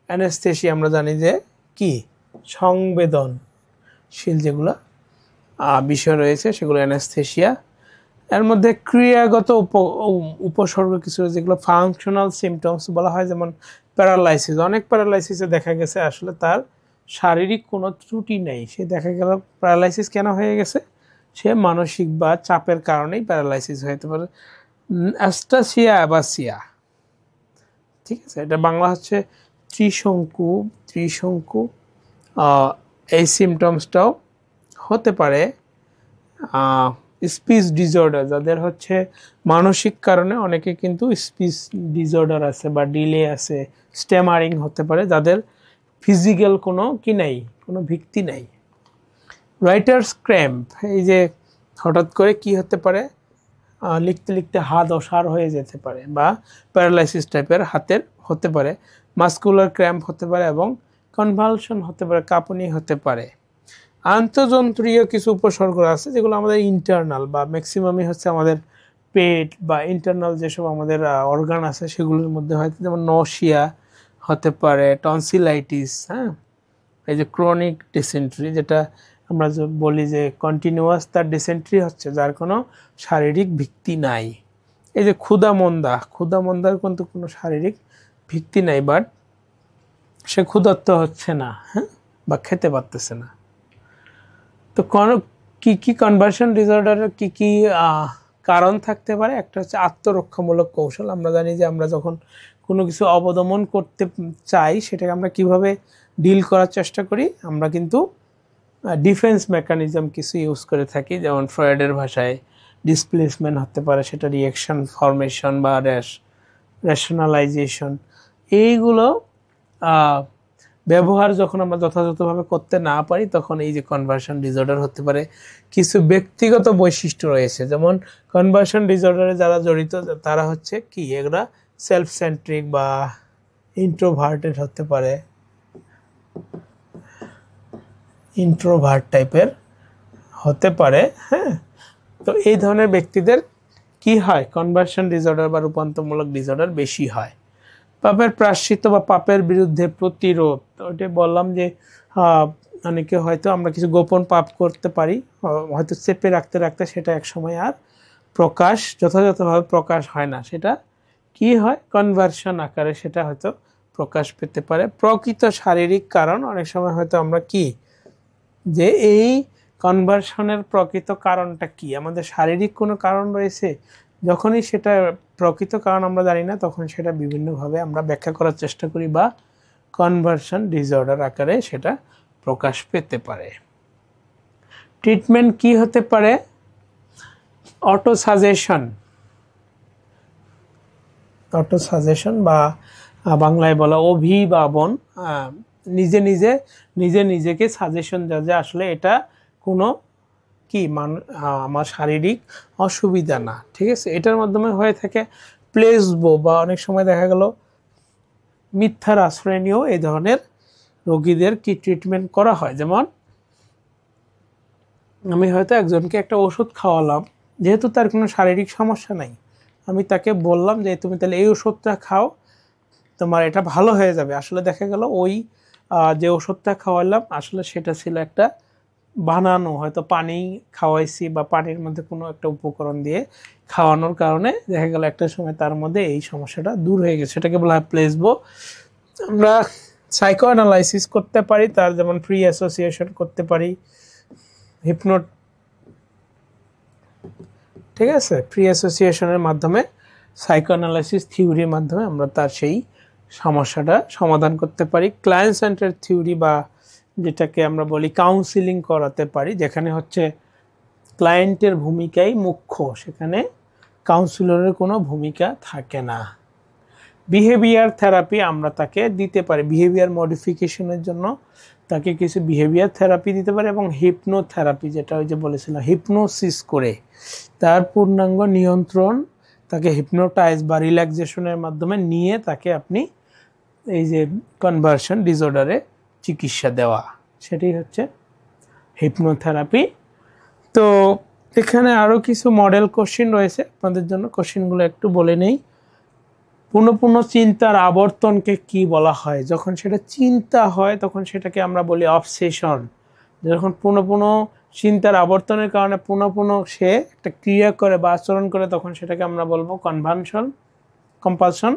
অ্যানেস্থেশিয়া আমরা জানি যে কি সংবেদনশীল যেগুলো বিষয় রয়েছে, সেগুলো অ্যানাস্থেশিয়া। এর মধ্যে ক্রিয়াগত উপসর্গ কিছু যেগুলো ফাংশনাল সিমটমস বলা হয়, যেমন প্যারালাইসিস। অনেক প্যারালাইসিসে দেখা গেছে আসলে তার শারীরিক কোনো ত্রুটি নেই, সে দেখা গেল প্যারালাইসিস কেন হয়ে গেছে, সে মানসিক বা চাপের কারণেই প্যারালাইসিস হতে পারে। অ্যাস্টাসিয়া অ্যাবাসিয়া, ঠিক আছে, এটা বাংলা হচ্ছে ত্রিশঙ্কু। এই সিমটমসটাও হতে পারে। স্পিচ ডিসঅর্ডার, যাদের হচ্ছে মানসিক কারণে অনেকে কিন্তু স্পিচ ডিসঅর্ডার আছে বা ডিলে আছে, স্ট্যামারিং হতে পারে, যাদের ফিজিক্যাল কোনো কি নেই, কোনো ভিত্তি নেই। রাইটার্স ক্র্যাম্প, এই যে হঠাৎ করে কি হতে পারে, লিখতে লিখতে হাত অসাড় হয়ে যেতে পারে বা প্যারালাইসিস টাইপের হাতের হতে পারে। মাস্কুলার ক্র্যাম্প হতে পারে এবং কনভালশন হতে পারে, কাঁপুনি হতে পারে। আন্তঃযন্ত্রীয় কিছু উপসর্গ আছে যেগুলো আমাদের ইন্টারনাল বা ম্যাক্সিমামই হচ্ছে আমাদের পেট বা ইন্টারনাল যেসব আমাদের অর্গান আছে সেগুলোর মধ্যে হয়তো, যেমন নশিয়া হতে পারে, টনসিলাইটিস, হ্যাঁ, এই যে ক্রনিক ডিসেন্ট্রি, যেটা আমরা বলি যে কন্টিনিউয়াস তার ডিসেন্ট্রি হচ্ছে, যার কোনো শারীরিক ভিত্তি নাই। এই যে ক্ষুধামন্দার কিন্তু কোনো শারীরিক ভিত্তি নাই, বাট সে ক্ষুধার্ত হচ্ছে না, হ্যাঁ, বা খেতে পারতেছে না। তো কি কনভার্সন ডিসঅর্ডারের কি কারণ থাকতে পারে? একটা হচ্ছে আত্মরক্ষামূলক কৌশল। আমরা জানি যে আমরা যখন কোনো কিছু অবদমন করতে চাই সেটাকে আমরা কিভাবে ডিল করার চেষ্টা করি, আমরা কিন্তু ডিফেন্স মেকানিজম কিছু ইউজ করে থাকি, যেমন ফ্রয়েডের ভাষায় ডিসপ্লেসমেন্ট হতে পারে, সেটা রিঅ্যাকশন ফরমেশন বা রেশনালাইজেশন। এইগুলো ব্যবহার যখন আমরা যথাযথভাবে করতে না পারি তখন এই যে কনভার্সন ডিসঅর্ডার হতে পারে। কিছু ব্যক্তিগত বৈশিষ্ট্য রয়েছে, যেমন কনভার্সন ডিসঅর্ডারে যারা জড়িত তারা হচ্ছে কি, এগুলা সেলফ সেন্ট্রিক বা ইন্ট্রোভার্টেড হতে পারে, ইন্ট্রোভার্ট টাইপের হতে পারে, হ্যাঁ। তো এই ধরনের ব্যক্তিদের কি হয়, কনভার্সন ডিসঅর্ডার বা রূপান্তরমূলক ডিসঅর্ডার বেশি হয়। পাপের প্রায়শ্চিত্ত বা পাপের বিরুদ্ধে প্রতিরোধ, ওইটা বললাম যে অনেকে হয়তো আমরা কিছু গোপন পাপ করতে পারি, হয়তো চেপে রাখতে রাখতে সেটা এক সময় আর যথাযথভাবে প্রকাশ হয় না, সেটা কি হয়, কনভার্সন আকারে সেটা হয়তো প্রকাশ পেতে পারে। প্রকৃত শারীরিক কারণ, অনেক সময় হয়তো আমরা কি, যে এই কনভার্সনের প্রকৃত কারণটা কি, আমাদের শারীরিক কোনো কারণ রয়েছে, যখনই সেটা প্রকৃত কারণ আমরা জানি না তখন সেটা বিভিন্নভাবে আমরা ব্যাখ্যা করার চেষ্টা করি বা কনভার্সন ডিসঅর্ডার আকারে সেটা প্রকাশ পেতে পারে। ট্রিটমেন্ট কি হতে পারে, অটো সাজেশন বা বাংলায় বলা অভিভাবন, নিজে নিজেকে সাজেশন দেওয়া যে আসলে এটা কোনো কি আমার শারীরিক অসুবিধা না, ঠিক আছে। এটার মাধ্যমে হয়ে থাকে প্লেসবো বা অনেক সময় দেখা গেল মিথ্যার আশ্রয় নিয়েও এই ধরনের রোগীদের কি ট্রিটমেন্ট করা হয়। যেমন আমি হয়তো একজনকে একটা ওষুধ খাওয়ালাম, যেহেতু তার কোনো শারীরিক সমস্যা নাই, আমি তাকে বললাম যে তুমি তাহলে এই ওষুধটা খাও, তোমার এটা ভালো হয়ে যাবে। আসলে দেখা গেল ওই যে ওষুধটা খাওয়ালাম আসলে সেটা ছিল একটা বানানো, হয়তো পানি খাওয়াইছি বা পানির মধ্যে কোনো একটা উপকরণ দিয়ে খাওয়ানোর কারণে দেখা গেল একটা সময় তার মধ্যে এই সমস্যাটা দূর হয়ে গেছে, সেটাকে বলা হয় প্লেসবো। আমরা সাইকো অ্যানালাইসিস করতে পারি, তার যেমন ফ্রি অ্যাসোসিয়েশন করতে পারি, ঠিক আছে, ফ্রি অ্যাসোসিয়েশনের মাধ্যমে সাইকো অ্যানালাইসিস থিওরির মাধ্যমে আমরা তার সেই সমস্যাটা সমাধান করতে পারি। ক্লায়েন্ট সেন্টার থিওরি বা যেটাকে আমরা বলি কাউন্সিলিং করাতে পারি, যেখানে হচ্ছে ক্লায়েন্টের ভূমিকাই মুখ্য, সেখানে কাউন্সিলরের কোনো ভূমিকা থাকে না। বিহেভিয়ার থেরাপি আমরা তাকে দিতে পারি, বিহেভিয়ার মডিফিকেশনের জন্য তাকে কিছু বিহেভিয়ার থেরাপি দিতে পারে, এবং হিপনোথেরাপি, যেটা ওই যে বলেছিলাম হিপনোসিস করে তার পূর্ণাঙ্গ নিয়ন্ত্রণ, তাকে হিপনোটাইজ বা রিল্যাক্সেশনের মাধ্যমে নিয়ে তাকে আপনি এই যে কনভার্সন ডিসঅর্ডারে চিকিৎসা দেওয়া, সেটাই হচ্ছে হিপনোথেরাপি। তো এখানে আরও কিছু মডেল কোশ্চিন রয়েছে আপনাদের জন্য, কোশ্চিনগুলো একটু বলে নেই। পুনঃ চিন্তার আবর্তনকে কি বলা হয়? যখন সেটা চিন্তা হয় তখন সেটাকে আমরা বলি অবসেশন। যখন পুনঃ চিন্তার আবর্তনের কারণে পুনঃ পুনঃ সে একটা ক্রিয়া করে বা আচরণ করে, তখন সেটাকে আমরা বলবো কম্পালশন।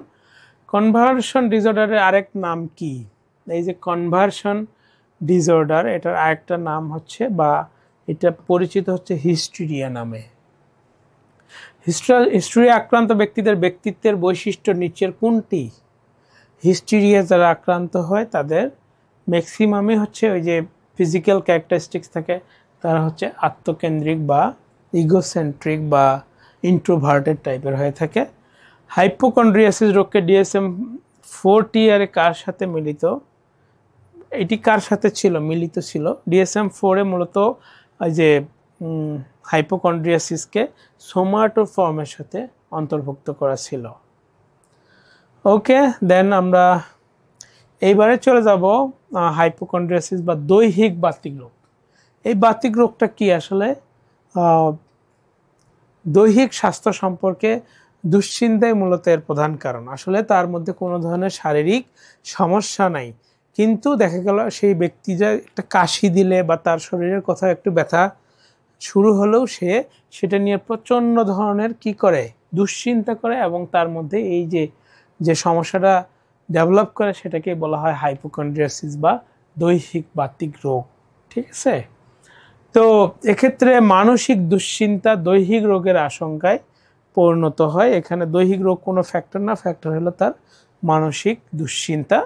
কনভার্সন ডিসঅর্ডারের আরেক নাম কি? এই যে কনভার্সন ডিসঅর্ডার, এটার আরেকটা নাম হচ্ছে বা এটা পরিচিত হচ্ছে হিস্টেরিয়া নামে। হিস্টেরিয়া আক্রান্ত ব্যক্তিদের ব্যক্তিত্বের বৈশিষ্ট্য নিচের কোনটি? হিস্টেরিয়া যারা আক্রান্ত হয় তাদের ম্যাক্সিমামই হচ্ছে ওই যে ফিজিক্যাল ক্যারেক্টারিস্টিক্স থাকে, তারা হচ্ছে আত্মকেন্দ্রিক বা ইগোসেন্ট্রিক বা ইন্ট্রোভার্টেড টাইপের হয়ে থাকে। হাইপোকন্ড্রিয়াসিস রোগকে DSM-4 এর কার সাথে মিলিত? এটি কার সাথে ছিল মিলিত ছিল? DSM-4 মূলত ওই যে হাইপোকন্ড্রিয়াসিসকে সোমাটোফর্মের সাথে অন্তর্ভুক্ত করা ছিল। ওকে, দেন আমরা এইবারে চলে যাব হাইপোকন্ড্রিয়াসিস বা দৈহিক বাতিক রোগ। এই বাতিক রোগটা কি আসলে? দৈহিক স্বাস্থ্য সম্পর্কে দুশ্চিন্তাই মূলত এর প্রধান কারণ। আসলে তার মধ্যে কোনো ধরনের শারীরিক সমস্যা নাই, কিন্তু দেখা গেল সেই ব্যক্তি যে একটা কাশি দিলে বা তার শরীরের কোথাও একটু ব্যথা শুরু হলেও সে সেটা নিয়ে প্রচণ্ড ধরনের কি করে, দুশ্চিন্তা করে, এবং তার মধ্যে এই যে সমস্যাটা ডেভেলপ করে সেটাকে বলা হয় হাইপোকন্ড্রিয়াসিস বা দৈহিক বাতিক রোগ। ঠিক আছে? তো এক্ষেত্রে মানসিক দুশ্চিন্তা দৈহিক রোগের আশঙ্কায় পরিণত হয়। এখানে দৈহিক রোগ কোনো ফ্যাক্টর না, ফ্যাক্টর হলো তার মানসিক দুশ্চিন্তা।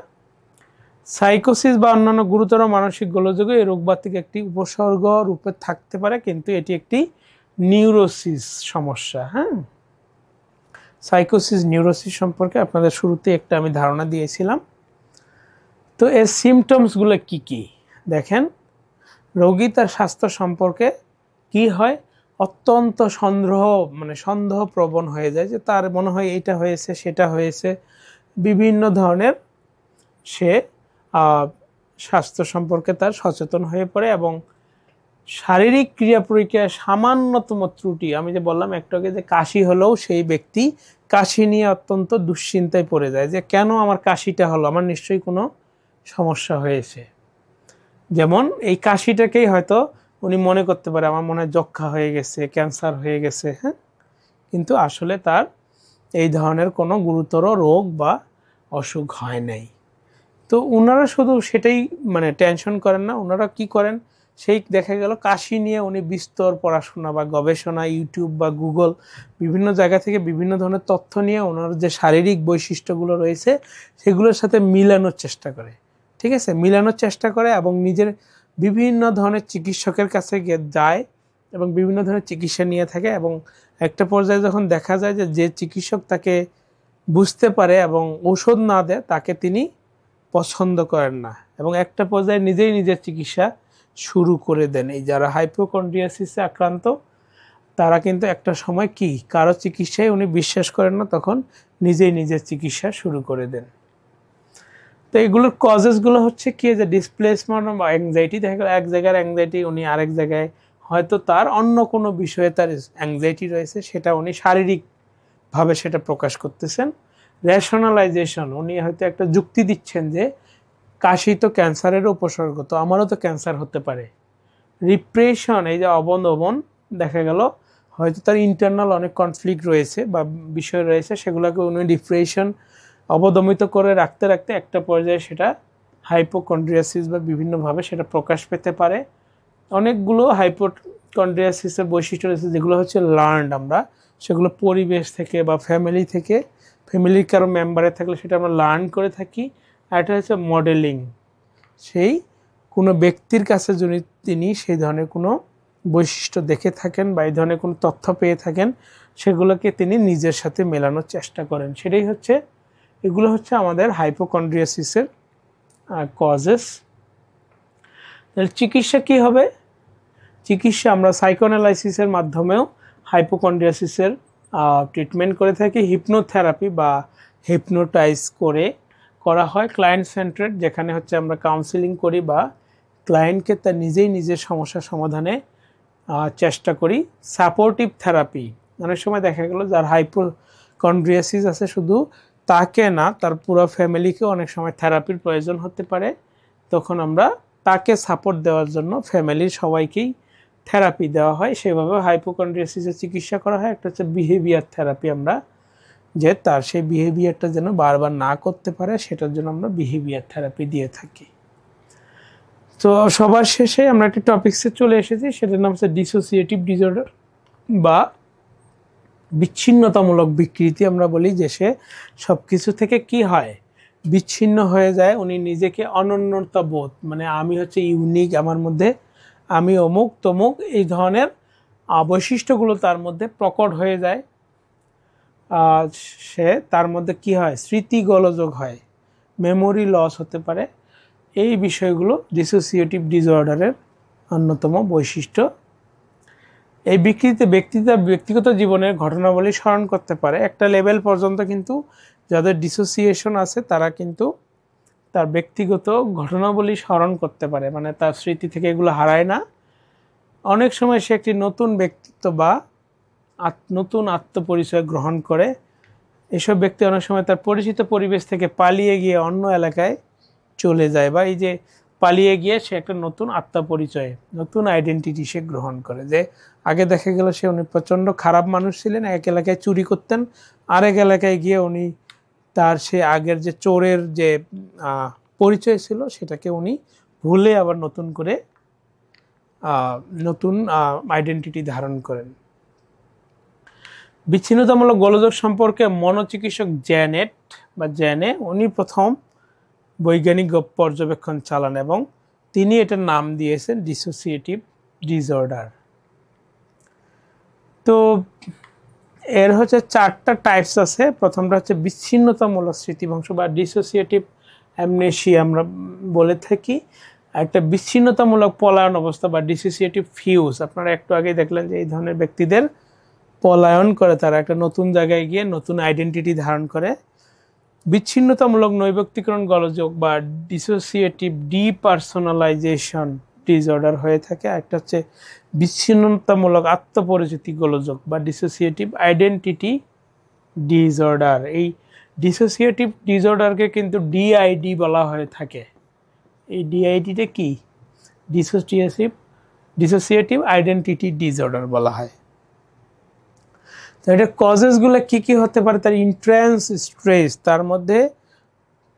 সাইকোসিস বা অন্যান্য গুরুতর মানসিক গোলযোগে এই রোগ বাতিক একটি উপসর্গ রূপে থাকতে পারে, কিন্তু এটি একটি নিউরোসিস সমস্যা। হ্যাঁ, সাইকোসিস নিউরোসিস সম্পর্কে আপনাদের শুরুতে একটা আমি ধারণা দিয়েছিলাম। তো এর সিমটমসগুলো কি কি দেখেন। রোগী তার স্বাস্থ্য সম্পর্কে কি হয়, অত্যন্ত সন্দেহপ্রবণ হয়ে যায়, যে তার মনে হয় এইটা হয়েছে সেটা হয়েছে। বিভিন্ন ধরনের সে স্বাস্থ্য সম্পর্কে তার সচেতন হয়ে পড়ে, এবং শারীরিক ক্রিয়া প্রক্রিয়ায় সামান্যতম ত্রুটি, আমি যে বললাম একটু আগে যে কাশি হলেও সেই ব্যক্তি কাশি নিয়ে অত্যন্ত দুশ্চিন্তায় পড়ে যায়, যে কেন আমার কাশিটা হলো, আমার নিশ্চয়ই কোনো সমস্যা হয়েছে। যেমন এই কাশিটাকেই হয়তো উনি মনে করতে পারে আমার মনে হয় যক্ষা হয়ে গেছে, ক্যান্সার হয়ে গেছে। হ্যাঁ, কিন্তু আসলে তার এই ধরনের কোনো গুরুতর রোগ বা অসুখ হয় নাই। তো ওনারা শুধু সেটাই টেনশন করেন না, ওনারা কি করেন, সেই দেখা গেল কাশি নিয়ে উনি বিস্তর পড়াশোনা বা গবেষণা, ইউটিউব বা গুগল বিভিন্ন জায়গা থেকে বিভিন্ন ধরনের তথ্য নিয়ে ওনার যে শারীরিক বৈশিষ্ট্যগুলো রয়েছে সেগুলোর সাথে মিলানোর চেষ্টা করে। ঠিক আছে, মিলানোর চেষ্টা করে এবং নিজের বিভিন্ন ধরনের চিকিৎসকের কাছে গিয়ে যায় এবং বিভিন্ন ধরনের চিকিৎসা নিয়ে থাকে, এবং একটা পর্যায়ে যখন দেখা যায় যে চিকিৎসক তাকে বুঝতে পারে এবং ঔষধ না দেয় তাকে তিনি পছন্দ করেন না, এবং একটা পর্যায়ে নিজেই নিজের চিকিৎসা শুরু করে দেন। এই যারা হাইপোকন্ড্রিয়াসিসে আক্রান্ত তারা কিন্তু একটা সময় কি কারো চিকিৎসায় উনি বিশ্বাস করেন না, তখন নিজেই নিজের চিকিৎসা শুরু করে দেন। তো এগুলোর কজেসগুলো হচ্ছে কি, যে ডিসপ্লেসমেন্ট বা অ্যাংজাইটি। দেখা গেল এক জায়গার অ্যাংজাইটি উনি আরেক জায়গায়, হয়তো তার অন্য কোনো বিষয়ে তার অ্যাংজাইটি রয়েছে, সেটা উনি শারীরিকভাবে সেটা প্রকাশ করতেছেন। রেশনালাইজেশন, উনি হয়তো একটা যুক্তি দিচ্ছেন যে কাশি তো ক্যান্সারের উপসর্গ, তো আমারও তো ক্যান্সার হতে পারে। রিপ্রেশন, এই যে অবদমন, দেখা গেল হয়তো তার ইন্টারনাল অনেক কনফ্লিক্ট রয়েছে বা বিষয় রয়েছে, সেগুলোকে উনি ডিপ্রেশন অবদমিত করে রাখতে রাখতে একটা পর্যায়ে সেটা হাইপোকন্ড্রিয়াসিস বা বিভিন্নভাবে সেটা প্রকাশ পেতে পারে। অনেকগুলো হাইপোকন্ড্রিয়াসিসের বৈশিষ্ট্য রয়েছে যেগুলো হচ্ছে লার্নড, আমরা সেগুলো পরিবেশ থেকে বা ফ্যামিলির কারো মেম্বারে থাকলে সেটা আমরা লার্ন করে থাকি। আর এটা হচ্ছে মডেলিং, সেই কোনো ব্যক্তির কাছে যদি তিনি সেই ধরনের কোনো বৈশিষ্ট্য দেখে থাকেন বা এই ধরনের কোনো তথ্য পেয়ে থাকেন, সেগুলোকে তিনি নিজের সাথে মেলানোর চেষ্টা করেন। এগুলো হচ্ছে আমাদের হাইপোকন্ড্রিয়াসিসের কজেস। চিকিৎসা কি হবে? চিকিৎসা আমরা সাইকোঅ্যানালাইসিসের মাধ্যমেও হাইপোকন্ড্রিয়াসিসের ট্রিটমেন্ট করে থাকি। হিপনোথেরাপি বা হিপনোটাইজ করা হয় ক্লায়েন্ট সেন্টারেড, যেখানে হচ্ছে আমরা কাউন্সিলিং করি বা ক্লায়েন্টকে তার নিজের সমস্যা সমাধানে চেষ্টা করি। সাপোর্টিভ থেরাপি, অনেক সময় দেখা গেল যার হাইপোকন্ড্রিয়াসিস আছে শুধু তাকে না, তার পুরো ফ্যামিলিকে অনেক সময় থেরাপির প্রয়োজন হতে পারে, তখন আমরা তাকে সাপোর্ট দেওয়ার জন্য ফ্যামিলির সবাইকেই থেরাপি দেওয়া হয়, সেভাবে হাইপোকন্ড্রিয়াসিসের চিকিৎসা করা হয়। একটা হচ্ছে বিহেভিয়ার থেরাপি, আমরা যে তার সেই বিহেভিয়ারটা যেন বারবার না করতে পারে সেটার জন্য আমরা বিহেভিয়ার থেরাপি দিয়ে থাকি। তো সবার শেষে আমরা একটা টপিক্সে চলে এসেছি, সেটার নাম হচ্ছে ডিসোসিয়েটিভ ডিসঅর্ডার বা বিচ্ছিন্নতামূলক বিকৃতি। আমরা বলি যে সে সব কিছু থেকে কি হয়, বিচ্ছিন্ন হয়ে যায়। উনি নিজেকে অনন্যতা বোধ, মানে আমি হচ্ছে ইউনিক, আমার মধ্যে আমি অমুক তমুক, এই ধরনের বৈশিষ্ট্যগুলো তার মধ্যে প্রকট হয়ে যায়। সে তার মধ্যে কি হয়, স্মৃতি গোলযোগ হয়, মেমোরি লস হতে পারে। এই বিষয়গুলো ডিসোসিয়েটিভ ডিসঅর্ডারের অন্যতম বৈশিষ্ট্য। এই বিকৃতি ব্যক্তিগত জীবনের ঘটনাবলী স্মরণ করতে পারে একটা লেভেল পর্যন্ত, কিন্তু যাদের ডিসোসিয়েশন আছে তারা কিন্তু তার ব্যক্তিগত ঘটনাবলী স্মরণ করতে পারে, মানে তার স্মৃতি থেকে এগুলো হারায় না। অনেক সময় সে একটি নতুন ব্যক্তিত্ব বা নতুন আত্মপরিচয় গ্রহণ করে। এসব ব্যক্তি অনেক সময় তার পরিচিত পরিবেশ থেকে পালিয়ে গিয়ে অন্য এলাকায় চলে যায়, বা এই যে পালিয়ে গিয়ে সে একটা নতুন আত্মপরিচয়, নতুন আইডেন্টিটি সে গ্রহণ করে। যে আগে দেখা গেল সে উনি প্রচণ্ড খারাপ মানুষ ছিলেন, এক এলাকায় চুরি করতেন, আরেক এলাকায় গিয়ে উনি তার সে আগের যে চোরের যে পরিচয় ছিল সেটাকে উনি ভুলে আবার নতুন করে নতুন আইডেন্টিটি ধারণ করেন। বিচ্ছিন্নতামূলক গোলযোগ সম্পর্কে মনোচিকিৎসক জেনে উনি প্রথম বৈজ্ঞানিক পর্যবেক্ষণ চালান এবং তিনি এটার নাম দিয়েছেন ডিসোসিয়েটিভ ডিসঅর্ডার। তো এর হচ্ছে 4টা টাইপস আছে। প্রথমটা হচ্ছে বিচ্ছিন্নতামূলক স্মৃতিভ্রংশ বা ডিসোসিয়েটিভ অ্যামনেসিয়া আমরা বলে থাকি। একটা বিচ্ছিন্নতামূলক পলায়ন অবস্থা বা ডিসোসিয়েটিভ ফিউজ, আপনারা একটু আগে দেখলেন যে এই ধরনের ব্যক্তিদের পলায়ন করে, তারা একটা নতুন জায়গায় গিয়ে নতুন আইডেন্টিটি ধারণ করে। বিচ্ছিন্নতামূলক নৈব্যক্তিকরণ গোলযোগ বা ডিসোসিয়েটিভ ডিপার্সোনালাইজেশন ডিসঅর্ডার হয়ে থাকে। একটা হচ্ছে বিচ্ছিন্নতামূলক আত্মপরিচিতি গোলযোগ বা ডিসোসিয়েটিভ আইডেন্টিটি ডিসঅর্ডার। এই ডিসোসিয়েটিভ ডিসঅর্ডারকে কিন্তু ডিআইডি বলা হয়ে থাকে। এই ডিআইডিটা কি, ডিসোসিয়েটিভ আইডেন্টিটি ডিসঅর্ডার বলা হয়। তো এটা কজেসগুলো কি কি হতে পারে, তার ইন্ট্রেন্স স্ট্রেস, তার মধ্যে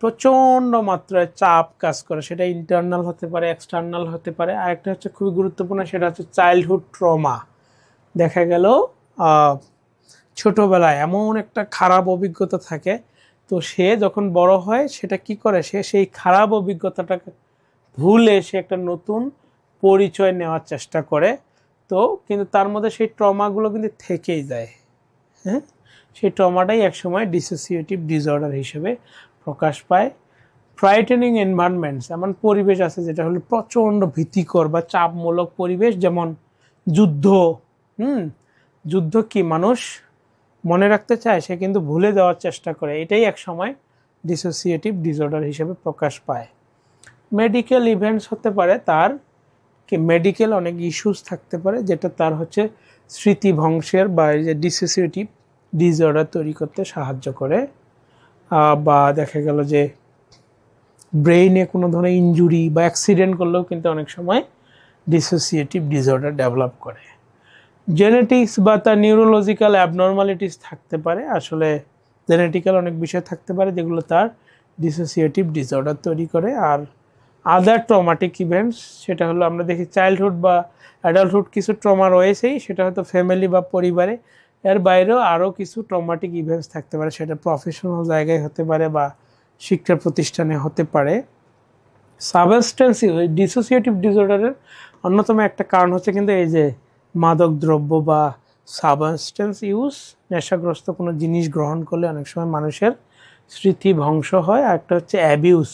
প্রচণ্ড মাত্রায় চাপ কাজ করে, সেটা ইন্টারনাল হতে পারে, এক্সটার্নাল হতে পারে। আরেকটা হচ্ছে খুবই গুরুত্বপূর্ণ, সেটা হচ্ছে চাইল্ডহুড ট্রমা। দেখা গেল ছোটবেলায় এমন একটা খারাপ অভিজ্ঞতা থাকে, তো সে যখন বড় হয় সেটা কি করে, সে সেই খারাপ অভিজ্ঞতাটাকে ভুলে সে একটা নতুন পরিচয় নেওয়ার চেষ্টা করে। তো কিন্তু তার মধ্যে সেই ট্রমাগুলো কিন্তু থেকেই যায়। হ্যাঁ, সেই ট্রমাটাই একসময় ডিসোসিয়েটিভ ডিসঅর্ডার হিসেবে প্রকাশ পায়। ফ্রাইটেনিং এনভায়রনমেন্টস, এমন পরিবেশ আছে যেটা হলো প্রচণ্ড ভীতিকর বা চাপমূলক পরিবেশ, যেমন যুদ্ধ। যুদ্ধ কি মানুষ মনে রাখতে চায়, সে কিন্তু ভুলে দেওয়ার চেষ্টা করে, এটাই একসময় ডিসোসিয়েটিভ ডিসঅর্ডার হিসেবে প্রকাশ পায়। মেডিকেল ইভেন্টস হতে পারে, তার কি মেডিকেল অনেক ইস্যুস থাকতে পারে যেটা তার হচ্ছে স্মৃতিভ্রংশের বা এই যে ডিসোসিয়েটিভ ডিসঅর্ডার তৈরি করতে সাহায্য করে। বা দেখা গেল যে ব্রেইনে কোনো ধরনের ইনজুরি বা অ্যাক্সিডেন্ট করলেও কিন্তু অনেক সময় ডিসোসিয়েটিভ ডিসঅর্ডার ডেভেলপ করে। জেনেটিক্স বা তার নিউরোলজিক্যাল অ্যাবনর্মালিটিস থাকতে পারে, আসলে জেনেটিক্যাল অনেক বিষয় থাকতে পারে যেগুলো তার ডিসোসিয়েটিভ ডিসঅর্ডার তৈরি করে। আর আদার ট্রমাটিক ইভেন্টস, সেটা হলো আমরা দেখি চাইল্ডহুড বা অ্যাডাল্টহুড কিছু ট্রমা রয়েছেই, সেটা হয়তো ফ্যামিলি বা পরিবারে। এর বাইরেও আরও কিছু ট্রমাটিক ইভেন্টস থাকতে পারে, সেটা প্রফেশনাল জায়গায় হতে পারে বা শিক্ষা প্রতিষ্ঠানে হতে পারে। সাবস্টেন্স ইউজ, ডিসোসিয়েটিভ ডিসঅর্ডারের অন্যতম একটা কারণ হচ্ছে কিন্তু এই যে মাদক দ্রব্য বা সাবস্টেন্স ইউজ, নেশাগ্রস্ত কোনো জিনিস গ্রহণ করলে অনেক সময় মানুষের স্মৃতি ভংস হয়। আর একটা হচ্ছে অ্যাবিউস,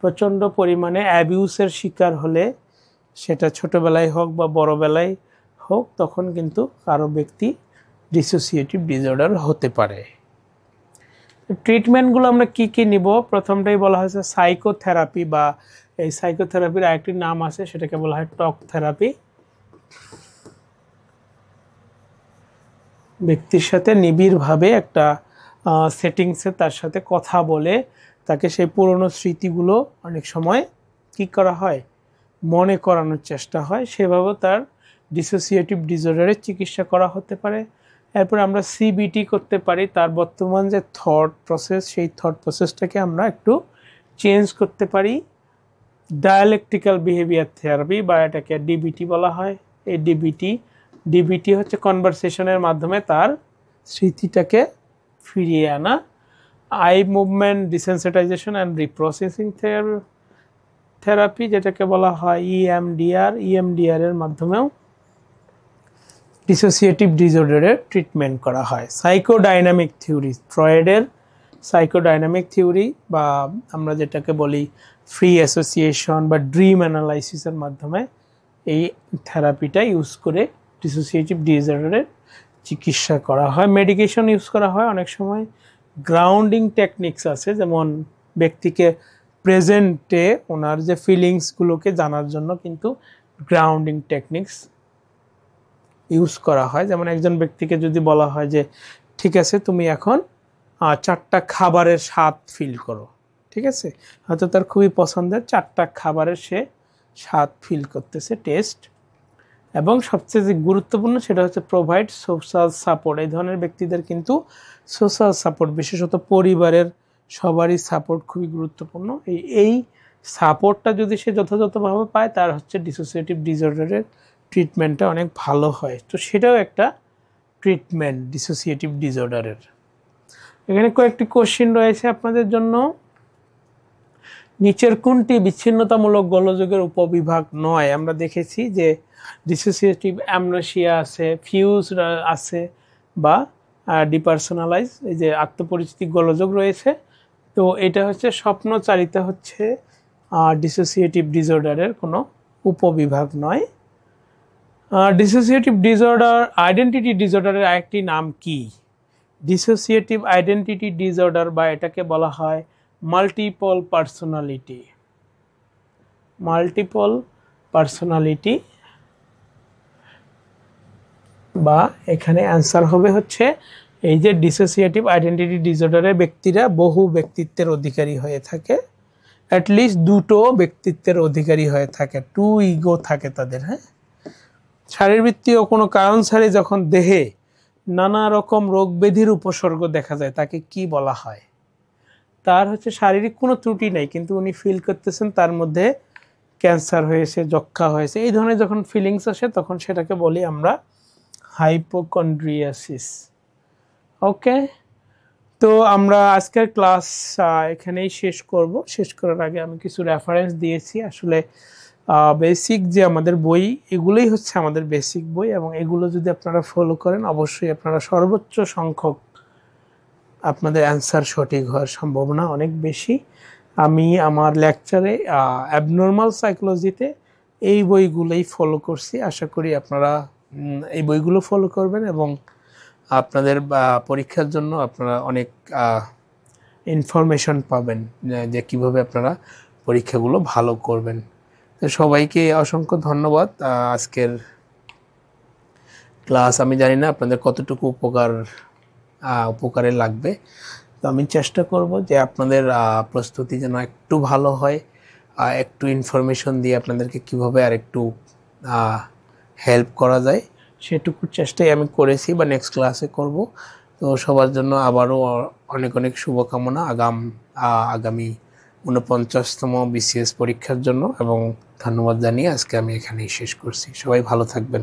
প্রচণ্ড পরিমাণে অ্যাবিউসের শিকার হলে, সেটা ছোটোবেলায় হোক বা বড়োবেলায় হোক, তখন কিন্তু কারো ব্যক্তি ডিসোসিয়েটিভ ডিসঅর্ডার হতে পারে। ট্রিটমেন্টগুলো আমরা কি কি নিব, প্রথমটাই বলা হয়েছে সাইকোথেরাপি, বা এই সাইকোথেরাপির আরেকটি নাম আছে, সেটাকে বলা হয় টক থেরাপি। ব্যক্তির সাথে নিবিড়ভাবে একটা সেটিংসে তার সাথে কথা বলে তাকে সেই পুরনো স্মৃতিগুলো অনেক সময় কি করা হয়, মনে করানোর চেষ্টা হয়, সেভাবেও তার ডিসোসিয়েটিভ ডিসঅর্ডারের চিকিৎসা করা হতে পারে। এরপর আমরা সিবিটি করতে পারি, তার বর্তমান যে থট প্রসেস, সেই থট প্রসেসটাকে আমরা একটু চেঞ্জ করতে পারি। ডায়ালেকট্রিক্যাল বিহেভিয়ার থেরাপি বা এটাকে ডিবিটি বলা হয়। এই ডিবিটি হচ্ছে কনভারসেশনের মাধ্যমে তার স্মৃতিটাকে ফিরিয়ে আনা। Eye movement desensitisation and reprocessing therapy, যেটাকে বলা হয় ইএমডিআর এর মাধ্যমেও ডিসোসিয়েটিভ ডিসঅর্ডারের ট্রিটমেন্ট করা হয়। সাইকোডাইনামিক থিওরি, ফ্রয়েডের সাইকোডাইনামিক থিওরি বা আমরা যেটাকে বলি ফ্রি অ্যাসোসিয়েশন বা ড্রিম অ্যানালাইসিসের মাধ্যমে এই থেরাপিটা ইউজ করে ডিসোসিয়েটিভ ডিসঅর্ডারের চিকিৎসা করা হয়। মেডিকেশন ইউজ করা হয় অনেক সময়। গ্রাউন্ডিং টেকনিক্স আছে, যেমন ব্যক্তিকে প্রেজেন্টে ওনার যে ফিলিংসগুলোকে জানার জন্য কিন্তু গ্রাউন্ডিং টেকনিক্স ইউজ করা হয়। যেমন একজন ব্যক্তিকে যদি বলা হয় যে ঠিক আছে তুমি এখন 4টা খাবারের স্বাদ ফিল করো, ঠিক আছে, হয়তো তার খুবই পছন্দের 4টা খাবারের সে স্বাদ ফিল করতেছে, টেস্ট। এবং সবচেয়ে যে গুরুত্বপূর্ণ সেটা হচ্ছে প্রোভাইড সোশ্যাল সাপোর্ট। এই ধরনের ব্যক্তিদের কিন্তু সোশ্যাল সাপোর্ট, বিশেষত পরিবারের সবারই সাপোর্ট খুবই গুরুত্বপূর্ণ। এই সাপোর্টটা যদি সে যথাযথভাবে পায়, তার হচ্ছে ডিসোসিয়েটিভ ডিসঅর্ডারের ট্রিটমেন্টটা অনেক ভালো হয়। তো সেটাও একটা ট্রিটমেন্ট ডিসোসিয়েটিভ ডিসঅর্ডারের। এখানে কয়েকটি কোশ্চেন রয়েছে আপনাদের জন্য। নিচের কোনটি বিচ্ছিন্নতামূলক গোলযোগের উপবিভাগ নয়? আমরা দেখেছি যে ডিসোসিয়েটিভ অ্যামনেসিয়া আছে, ফিউজ আছে বা ডিপার্সোনালাইজ, এই যে আত্মপরিচিতি গোলযোগ রয়েছে। তো এটা হচ্ছে স্বপ্নচারিতা হচ্ছে ডিসোসিয়েটিভ ডিসঅর্ডারের কোনো উপবিভাগ নয়। ডিসোসিয়েটিভ ডিসঅর্ডার, আইডেন্টিটি ডিসঅর্ডারের আরেকটি নাম কি? ডিসোসিয়েটিভ আইডেন্টিটি ডিসঅর্ডার বা এটাকে বলা হয় মাল্টিপল পার্সোনালিটি। মাল্টিপল পার্সোনালিটি বা এখানে অ্যান্সার হবে হচ্ছে এই যে ডিসোসিয়েটিভ আইডেন্টিটি ডিসঅর্ডারে ব্যক্তিরা বহু ব্যক্তিত্বের অধিকারী হয়ে থাকে, অ্যাটলিস্ট 2টো ব্যক্তিত্বের অধিকারী হয়ে থাকে, 2 ইগো থাকে তাদের। হ্যাঁ, শারীরবৃত্তীয় কোনো কারণ ছাড়াই যখন দেহে নানা রকম রোগ ব্যাধির উপসর্গ দেখা যায়, তাকে কি বলা হয়? তার হচ্ছে শারীরিক কোনো ত্রুটি নেই, কিন্তু উনি ফিল করতেছেন তার মধ্যে ক্যান্সার হয়েছে, যক্ষা হয়েছে, এই ধরনের যখন ফিলিংস আসে তখন সেটাকে বলি আমরা হাইপোকন্ড্রিয়াসিস। ওকে, তো আমরা আজকের ক্লাস এখানেই শেষ করব। শেষ করার আগে আমি কিছু রেফারেন্স দিয়েছি। আসলে বেসিক যে আমাদের বই, এগুলোই হচ্ছে আমাদের বেসিক বই, এবং এগুলো যদি আপনারা ফলো করেন অবশ্যই আপনারা সর্বোচ্চ সংখ্যক আপনাদের অ্যান্সার সঠিক হওয়ার সম্ভাবনা অনেক বেশি। আমি আমার লেকচারে অ্যাবনর্মাল সাইকোলজিতে এই বইগুলোই ফলো করছি। আশা করি আপনারা এই বইগুলো ফলো করবেন এবং আপনাদের পরীক্ষার জন্য আপনারা অনেক ইনফরমেশন পাবেন যে কীভাবে আপনারা পরীক্ষাগুলো ভালো করবেন। তো সবাইকে অসংখ্য ধন্যবাদ। আজকের ক্লাস আমি জানি না আপনাদের কতটুকু উপকারে লাগবে, তো আমি চেষ্টা করব যে আপনাদের প্রস্তুতি যেন একটু ভালো হয়, একটু ইনফরমেশন দিয়ে আপনাদেরকে কীভাবে আর একটু হেল্প করা যায় সেটুকু চেষ্টাই আমি করেছি বা নেক্সট ক্লাসে করব। তো সবার জন্য আবারও অনেক অনেক শুভকামনা আগামী 49তম বিসিএস পরীক্ষার জন্য, এবং ধন্যবাদ জানিয়ে আজকে আমি এখানেই শেষ করছি। সবাই ভালো থাকবেন।